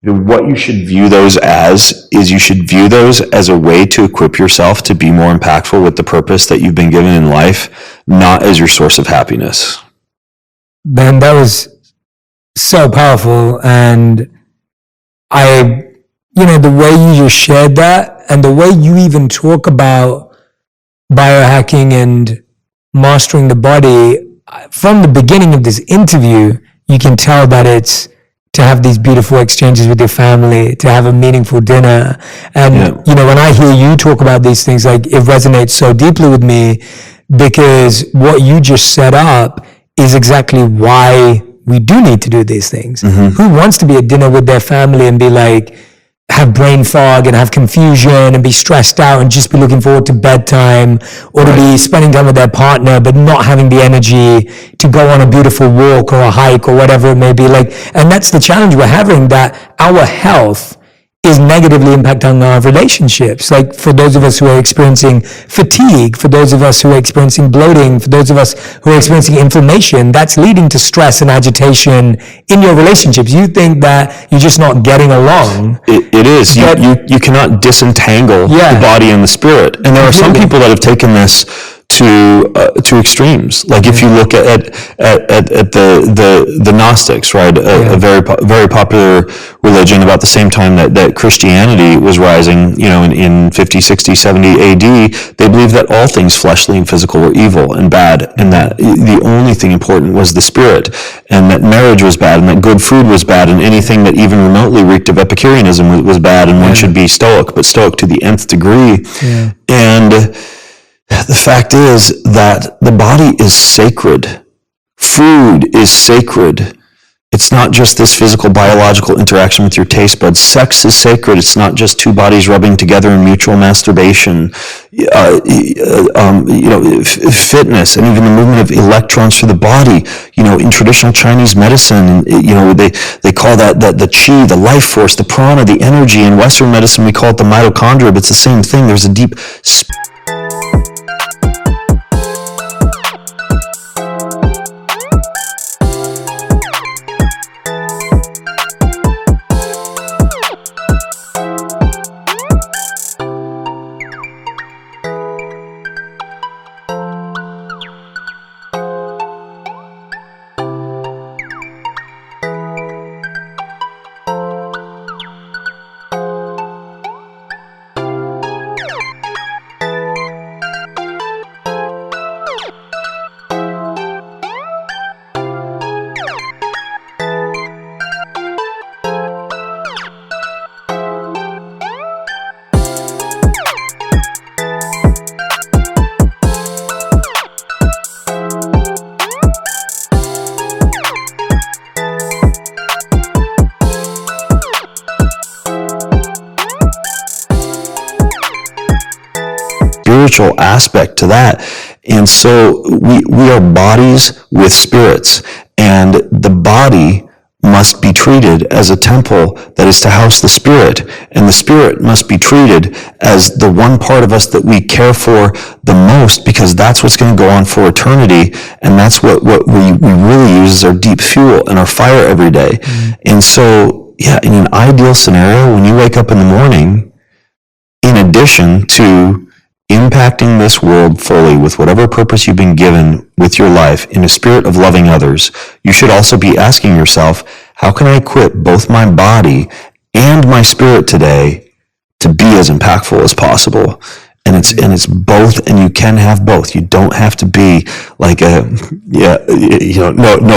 What you should view those as is you should view those as a way to equip yourself to be more impactful with the purpose that you've been given in life, not as your source of happiness. Ben, that was so powerful. And the way you just shared that and the way you even talk about biohacking and mastering the body, from the beginning of this interview, you can tell that it's to have these beautiful exchanges with your family, to have a meaningful dinner. And, when I hear you talk about these things, like, it resonates so deeply with me because what you just set up is exactly why we do need to do these things. Mm-hmm. Who wants to be at dinner with their family and be like, have brain fog and have confusion and be stressed out and just be looking forward to bedtime, or to be spending time with their partner but not having the energy to go on a beautiful walk or a hike or whatever it may be. And that's the challenge we're having, that our health is negatively impacting our relationships. Like, for those of us who are experiencing fatigue, for those of us who are experiencing bloating, for those of us who are experiencing inflammation, that's leading to stress and agitation in your relationships. You think that you're just not getting along. It is. You cannot disentangle the body and the spirit. And there are some people that have taken this to extremes. Like, if you look at the Gnostics, right, a very popular religion about the same time that Christianity was rising, in 50, 60, 70 AD, they believed that all things fleshly and physical were evil and bad, and that the only thing important was the spirit, and that marriage was bad, and that good food was bad, and anything that even remotely reeked of Epicureanism was bad, and one should be stoic, but stoic to the nth degree. And the fact is that the body is sacred. Food is sacred. It's not just this physical, biological interaction with your taste buds. Sex is sacred. It's not just two bodies rubbing together in mutual masturbation. Fitness and even the movement of electrons through the body. In traditional Chinese medicine, they call that the qi, the life force, the prana, the energy. In Western medicine, we call it the mitochondria, but it's the same thing. There's a deep spiritual aspect to that. And so we are bodies with spirits, and the body must be treated as a temple that is to house the spirit, and the spirit must be treated as the one part of us that we care for the most, because that's what's going to go on for eternity, and that's what we really use as our deep fuel and our fire every day. Mm-hmm. And so, in an ideal scenario, when you wake up in the morning, in addition to impacting this world fully with whatever purpose you've been given with your life in a spirit of loving others, you should also be asking yourself, how can I equip both my body and my spirit today to be as impactful as possible? And it's both, and you can have both. You don't have to be like no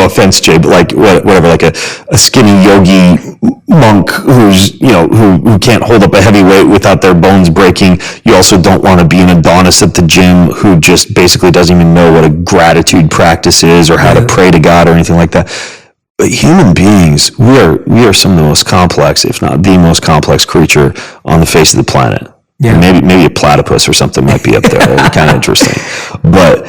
offense, Jay, but like whatever, like a skinny yogi monk who's, who can't hold up a heavy weight without their bones breaking. You also don't want to be an Adonis at the gym who just basically doesn't even know what a gratitude practice is or how to pray to God or anything like that. But human beings, we are some of the most complex, if not the most complex creature on the face of the planet. Yeah. Maybe a platypus or something might be up there. Kind of interesting. But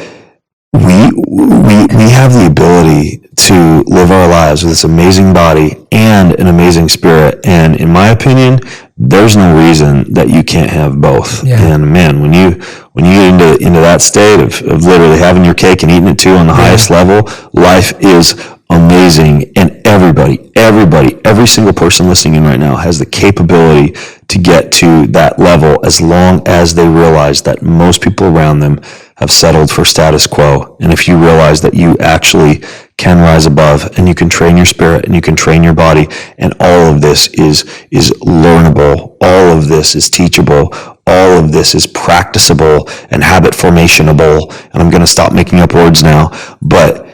we have the ability to live our lives with this amazing body and an amazing spirit. And in my opinion, there's no reason that you can't have both. Yeah. And man, when you get into that state of literally having your cake and eating it too on the highest level, life is amazing. And every single person listening in right now has the capability to get to that level as long as they realize that most people around them have settled for status quo. And if you realize that you actually can rise above, and you can train your spirit and you can train your body, and all of this is learnable, all of this is teachable, all of this is practicable and habit formationable. And I'm going to stop making up words now, but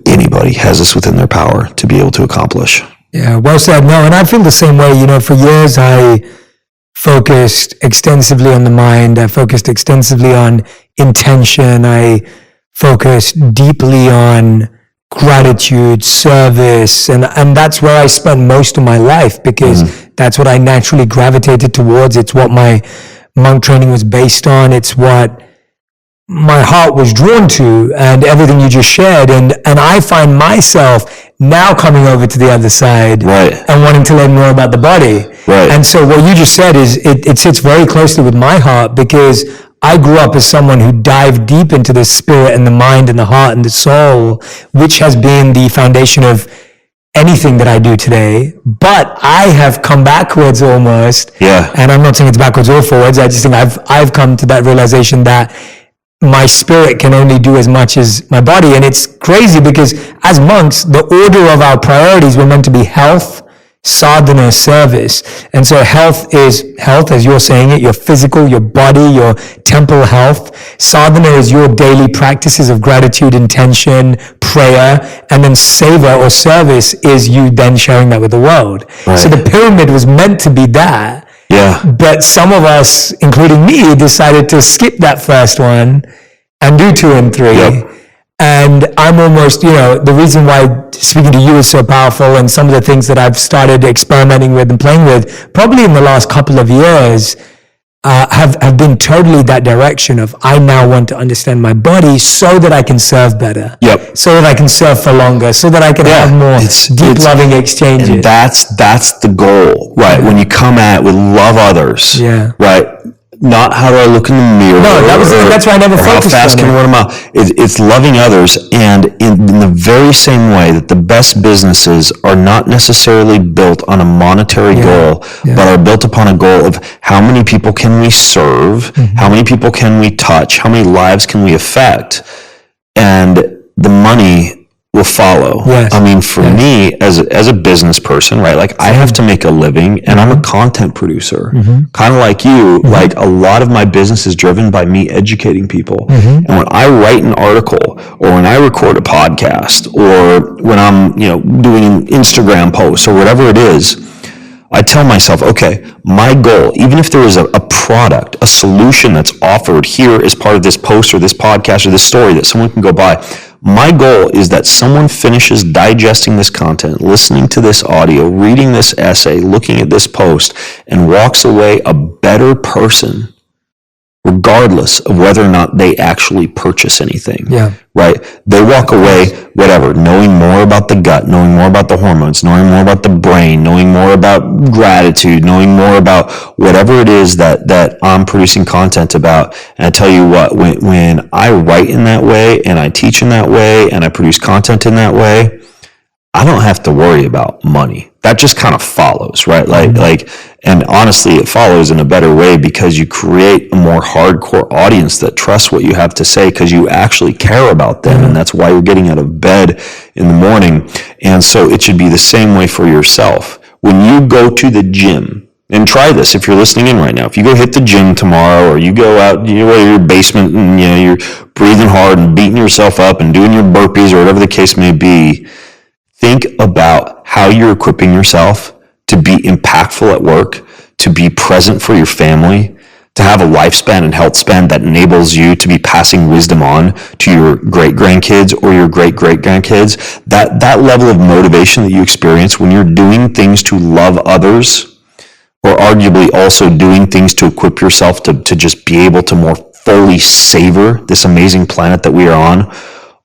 anybody has this within their power to be able to accomplish. Yeah, well said. No, and I feel the same way. For years I focused extensively on the mind. I focused extensively on intention. I focused deeply on gratitude, service, and that's where I spent most of my life, because that's what I naturally gravitated towards. It's what my monk training was based on. It's what my heart was drawn to, and everything you just shared. And I find myself now coming over to the other side, right, and wanting to learn more about the body. Right. And so what you just said is, it sits very closely with my heart, because I grew up as someone who dived deep into the spirit and the mind and the heart and the soul, which has been the foundation of anything that I do today. But I have come backwards almost. Yeah. And I'm not saying it's backwards or forwards. I just think I've come to that realization that my spirit can only do as much as my body. And it's crazy, because as monks, the order of our priorities were meant to be health, sadhana, service. And so health is health, as you're saying it, your physical, your body, your temple health. Sadhana is your daily practices of gratitude, intention, prayer. And then seva, or service, is you then sharing that with the world. Right. So the pyramid was meant to be that. Yeah. But some of us, including me, decided to skip that first one and do 2 and 3. Yep. And I'm almost, the reason why speaking to you is so powerful, and some of the things that I've started experimenting with and playing with, probably in the last couple of years, have been totally that direction of, I now want to understand my body so that I can serve better. Yep. So that I can serve for longer, so that I can have more deep loving exchanges. And that's the goal, right? Yeah. When you come at it with love others, right? Not how do I look in the mirror? No, that's why I never focused on it. How fast can I run a mile? It's loving others, and in the very same way that the best businesses are not necessarily built on a monetary goal, but are built upon a goal of how many people can we serve, how many people can we touch, how many lives can we affect, and the money will follow. Yes. I mean, for me, as a business person, right, like I have to make a living, and I'm a content producer, kind of like you. Like, a lot of my business is driven by me educating people. And when I write an article, or when I record a podcast, or when I'm, doing an Instagram post or whatever it is, I tell myself, okay, my goal, even if there is a product, a solution that's offered here as part of this post or this podcast or this story that someone can go buy, my goal is that someone finishes digesting this content, listening to this audio, reading this essay, looking at this post, and walks away a better person, regardless of whether or not they actually purchase anything. Yeah. Right? They walk away, whatever, knowing more about the gut, knowing more about the hormones, knowing more about the brain, knowing more about gratitude, knowing more about whatever it is that I'm producing content about. And I tell you what, when I write in that way, and I teach in that way, and I produce content in that way, I don't have to worry about money. that just kind of follows, right? And honestly, it follows in a better way because you create a more hardcore audience that trusts what you have to say because you actually care about them. And that's why you're getting out of bed in the morning. And so it should be the same way for yourself. When you go to the gym, and try this if you're listening in right now. If you go hit the gym tomorrow, or you go out, you know, your basement, and you're breathing hard and beating yourself up and doing your burpees or whatever the case may be, think about how you're equipping yourself to be impactful at work, to be present for your family, to have a lifespan and health span that enables you to be passing wisdom on to your great-grandkids or your great-great-grandkids. That level of motivation that you experience when you're doing things to love others, or arguably also doing things to equip yourself to just be able to more fully savor this amazing planet that we are on,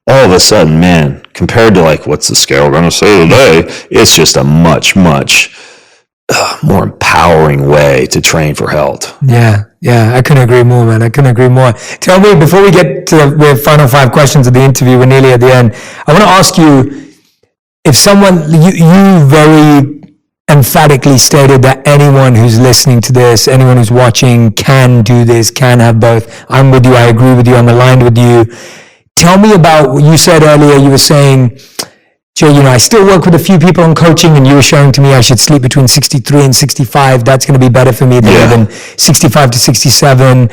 all of a sudden, man, compared to like, what's the scale going to say today? It's just a much, much more empowering way to train for health. Yeah, I couldn't agree more, man. I couldn't agree more. Tell me, before we get to the final 5 questions of the interview, we're nearly at the end, I want to ask you, if someone, you very emphatically stated that anyone who's listening to this, anyone who's watching can do this, can have both. I'm with you. I agree with you. I'm aligned with you. Tell me about what you said earlier. You were saying, Jay, I still work with a few people on coaching, and you were showing to me I should sleep between 63 and 65. That's going to be better for me than even 65 to 67.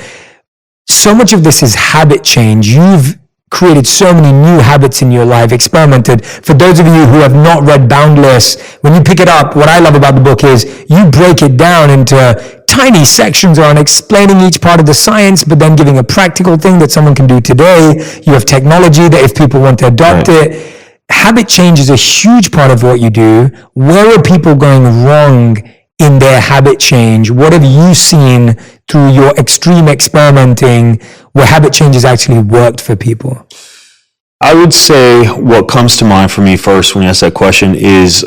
So much of this is habit change. You've created so many new habits in your life, experimented. For those of you who have not read Boundless, when you pick it up, what I love about the book is you break it down into tiny sections on explaining each part of the science, but then giving a practical thing that someone can do today. You have technology that if people want to adopt it. Habit change is a huge part of what you do. Where are people going wrong in their habit change? What have you seen through your extreme experimenting where habit change has actually worked for people? I would say what comes to mind for me first when you ask that question is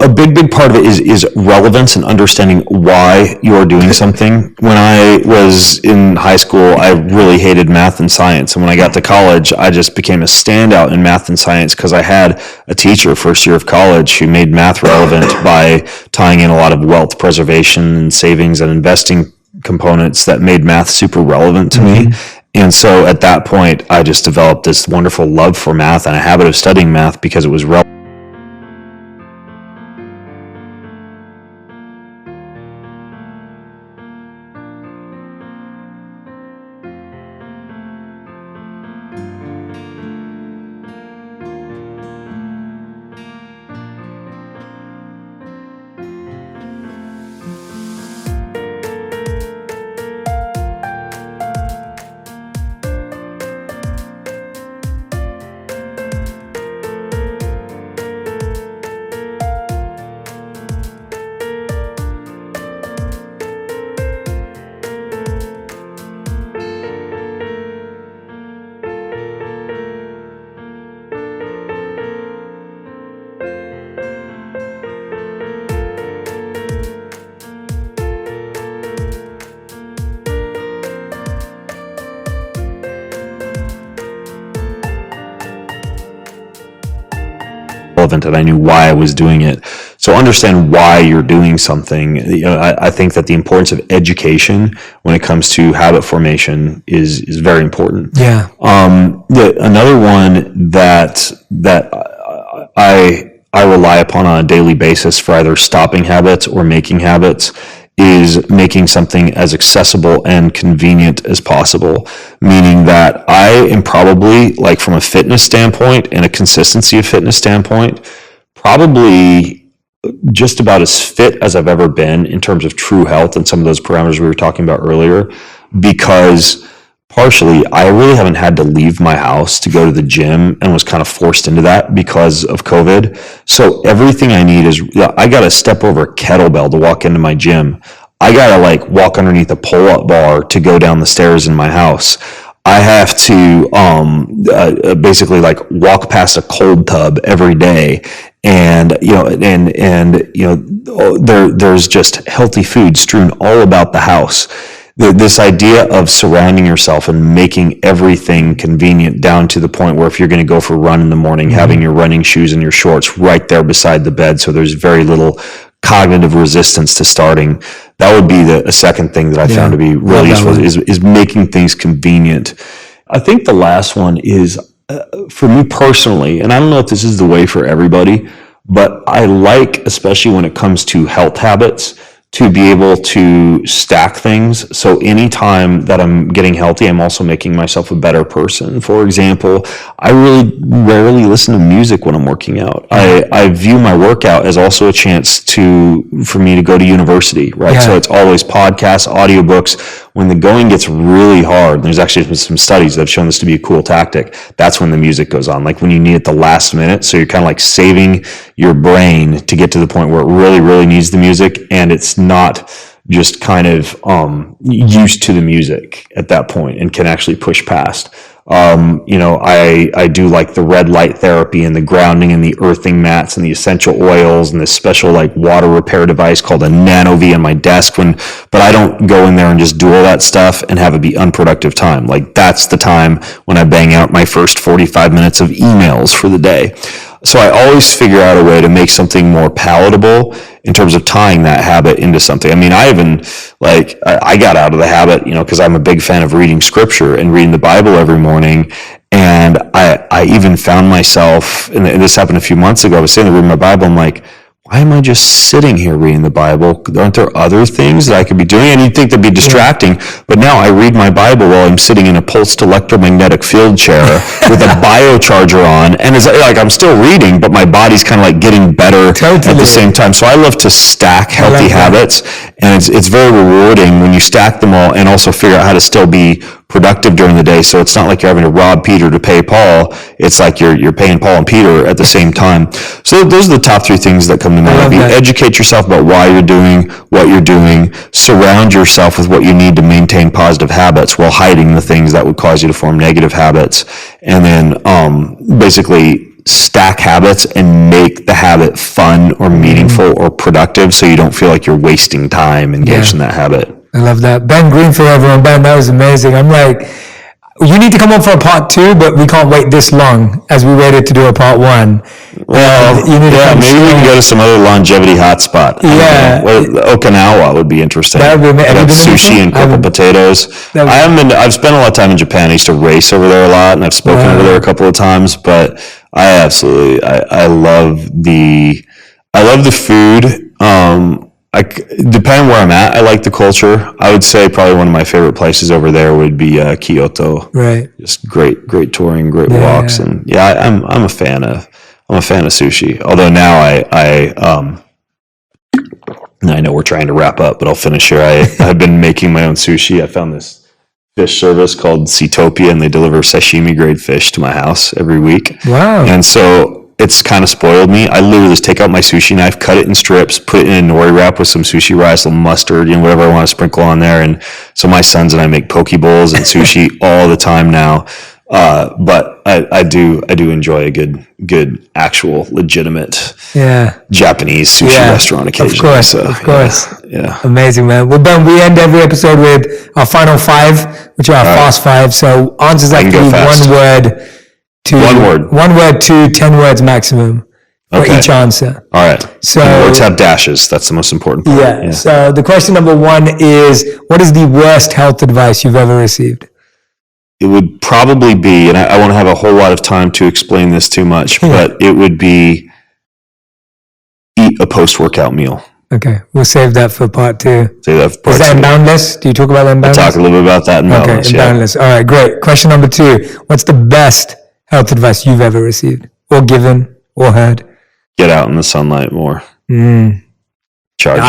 a big part of it is relevance and understanding why you are doing something. When I was in high school, I really hated math and science. And when I got to college, I just became a standout in math and science because I had a teacher first year of college who made math relevant by tying in a lot of wealth preservation and savings and investing components that made math super relevant to me. And so at that point, I just developed this wonderful love for math and a habit of studying math because it was relevant. And I knew why I was doing it. So understand why you're doing something. I think that the importance of education when it comes to habit formation is very important. Yeah. Another one that I rely upon on a daily basis for either stopping habits or making habits is making something as accessible and convenient as possible, meaning that I am probably, like from a fitness standpoint and a consistency of fitness standpoint, probably just about as fit as I've ever been in terms of true health and some of those parameters we were talking about earlier, because partially I really haven't had to leave my house to go to the gym and was kind of forced into that because of COVID. So everything I need is, I got to step over a kettlebell to walk into my gym. I got to like walk underneath a pull-up bar to go down the stairs in my house. I have to basically like walk past a cold tub every day. And there's just healthy food strewn all about the house. this idea of surrounding yourself and making everything convenient down to the point where if you're going to go for a run in the morning, having your running shoes and your shorts right there beside the bed, so there's very little cognitive resistance to starting. That would be a second thing that I found to be really useful, is making things convenient. I think the last one is, for me personally, and I don't know if this is the way for everybody, but I like, especially when it comes to health habits, to be able to stack things. So anytime that I'm getting healthy, I'm also making myself a better person. For example, I really rarely listen to music when I'm working out. I view my workout as also a chance for me to go to university, right? Yeah. So it's always podcasts, audiobooks. When the going gets really hard, there's actually some studies that have shown this to be a cool tactic. That's when the music goes on, like when you need it the last minute. So you're kind of like saving your brain to get to the point where it really, really needs the music, and it's not just kind of used to the music at that point and can actually push past. I do like the red light therapy and the grounding and the earthing mats and the essential oils and this special like water repair device called a Nano V on my desk but I don't go in there and just do all that stuff and have it be unproductive time. Like that's the time when I bang out my first 45 minutes of emails for the day. So I always figure out a way to make something more palatable in terms of tying that habit into something. I mean, I got out of the habit, because I'm a big fan of reading scripture and reading the Bible every morning. And I even found myself, and this happened a few months ago, I was sitting there reading my Bible, I'm like, why am I just sitting here reading the Bible? Aren't there other things that I could be doing? And you'd think that'd be distracting, but now I read my Bible while I'm sitting in a pulsed electromagnetic field chair with a biocharger on, and it's like I'm still reading, but my body's kind of like getting better at the same time. So I love to stack healthy habits, and it's very rewarding when you stack them all and also figure out how to still be productive during the day. So it's not like you're having to rob Peter to pay Paul. It's like you're paying Paul and Peter at the same time. So those are the top three things that come to mind. Educate yourself about why you're doing what you're doing. Surround yourself with what you need to maintain positive habits while hiding the things that would cause you to form negative habits. And then basically stack habits and make the habit fun or meaningful or productive so you don't feel like you're wasting time engaged in that habit. I love that. Ben Greenfield, everyone. Ben, that was amazing. I'm like, you need to come on for a part 2, but we can't wait this long as we waited to do a part 1. Well, maybe we can go to some other longevity hotspot. Okinawa would be interesting. That would be amazing. Sushi and purple potatoes. I've spent a lot of time in Japan. I used to race over there a lot, and I've spoken over there a couple of times, but I love the food. Depending where I'm at, I like the culture. I would say probably one of my favorite places over there would be Kyoto. Right. Just great touring, great walks, and I'm a fan of sushi. Although now I know we're trying to wrap up, but I'll finish here. I've been making my own sushi. I found this fish service called Seatopia, and they deliver sashimi grade fish to my house every week. Wow. And so it's kind of spoiled me. I literally just take out my sushi knife, cut it in strips, put it in a nori wrap with some sushi rice, a little mustard, whatever I want to sprinkle on there. And so my sons and I make poke bowls and sushi all the time now. But I do enjoy a good actual legitimate Japanese sushi restaurant occasionally. Of course. Yeah. Amazing, man. Well, Ben, we end every episode with our final 5, which are our fast 5. So answers have to be one word to 10 words maximum for each answer. All right. So words have dashes. That's the most important part. Yeah. So the question number 1 is, what is the worst health advice you've ever received? It would probably be, and I won't have a whole lot of time to explain this too much, but it would be eat a post-workout meal. Okay, we'll save that for part 2. Save that for part 2. Is that in Boundless? Do you talk about that in Boundless? I'll talk a little bit about that in Boundless. Okay, in Boundless. All right, great. Question number 2. What's the best health advice you've ever received or given or heard? Get out in the sunlight more. I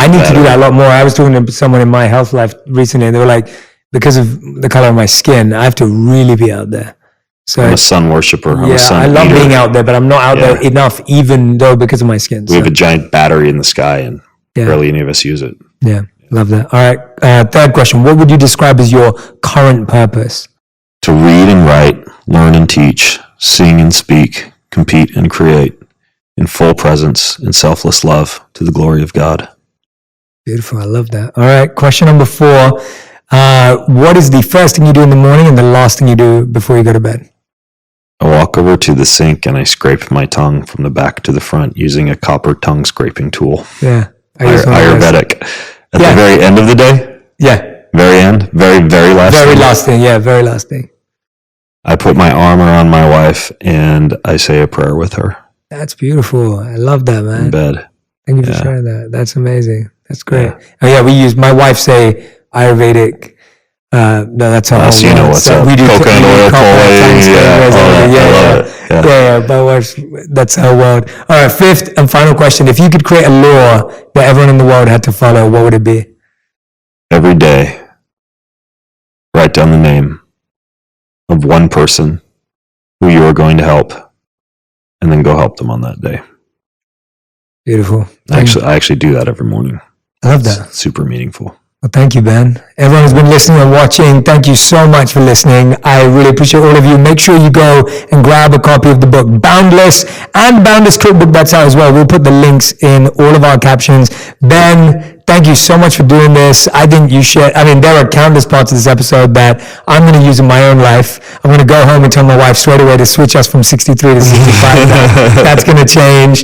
need to do that a lot more. I was talking to someone in my health life recently, and they were like, because of the color of my skin, I have to really be out there. So I'm a sun worshiper. I'm a sun I love eater. Being out there, but I'm not out there enough, even though because of my skin. We have a giant battery in the sky, and barely any of us use it. Yeah, love that. All right, third question. What would you describe as your current purpose? To read and write, learn and teach, sing and speak, compete and create, in full presence and selfless love to the glory of God. Beautiful. I love that. All right. Question number 4. What is the first thing you do in the morning and the last thing you do before you go to bed? I walk over to the sink and I scrape my tongue from the back to the front using a copper tongue scraping tool. Yeah. Ayurvedic. At the very end of the day? Yeah. Very end? Very last Very thing? last thing. Yeah, very last thing. I put my arm around my wife and I say a prayer with her. That's beautiful. I love that, man. In bed. Thank you for sharing that. That's amazing. That's great. Oh yeah, my wife say Ayurvedic. No, that's our whole you know what's up. We do coconut oil, yeah. My wife's, that's our world. All right, fifth and final question. If you could create a law that everyone in the world had to follow, what would it be? Every day, write down the name of one person who you are going to help, and then go help them on that day. Beautiful. I actually do that every morning. I love that. It's super meaningful. Well, thank you, Ben. Everyone who's been listening and watching, thank you so much for listening. I really appreciate all of you. Make sure you go and grab a copy of the book Boundless and Boundless Cookbook that's out as well. We'll put the links in all of our captions. Ben, thank you so much for doing this. I think you should. There are countless parts of this episode that I'm going to use in my own life. I'm going to go home and tell my wife straight away to switch us from 63 to 65. That's going to change.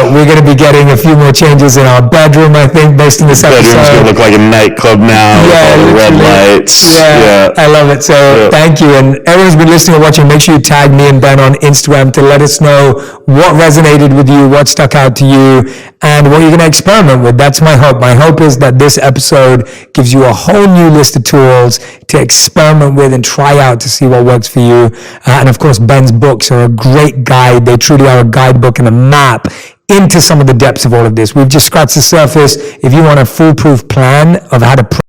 We're going to be getting a few more changes in our bedroom, I think, based on this episode. Bedroom's going to look like a nightclub now with all the red lights. Yeah, I love it. So thank you. And everyone who's been listening and watching, make sure you tag me and Ben on Instagram to let us know what resonated with you, what stuck out to you, and what you're going to experiment with. That's my hope. My hope is that this episode gives you a whole new list of tools to experiment with and try out to see what works for you. And of course, Ben's books are a great guide. They truly are a guidebook and a map into some of the depths of all of this. We've just scratched the surface. If you want a foolproof plan of how to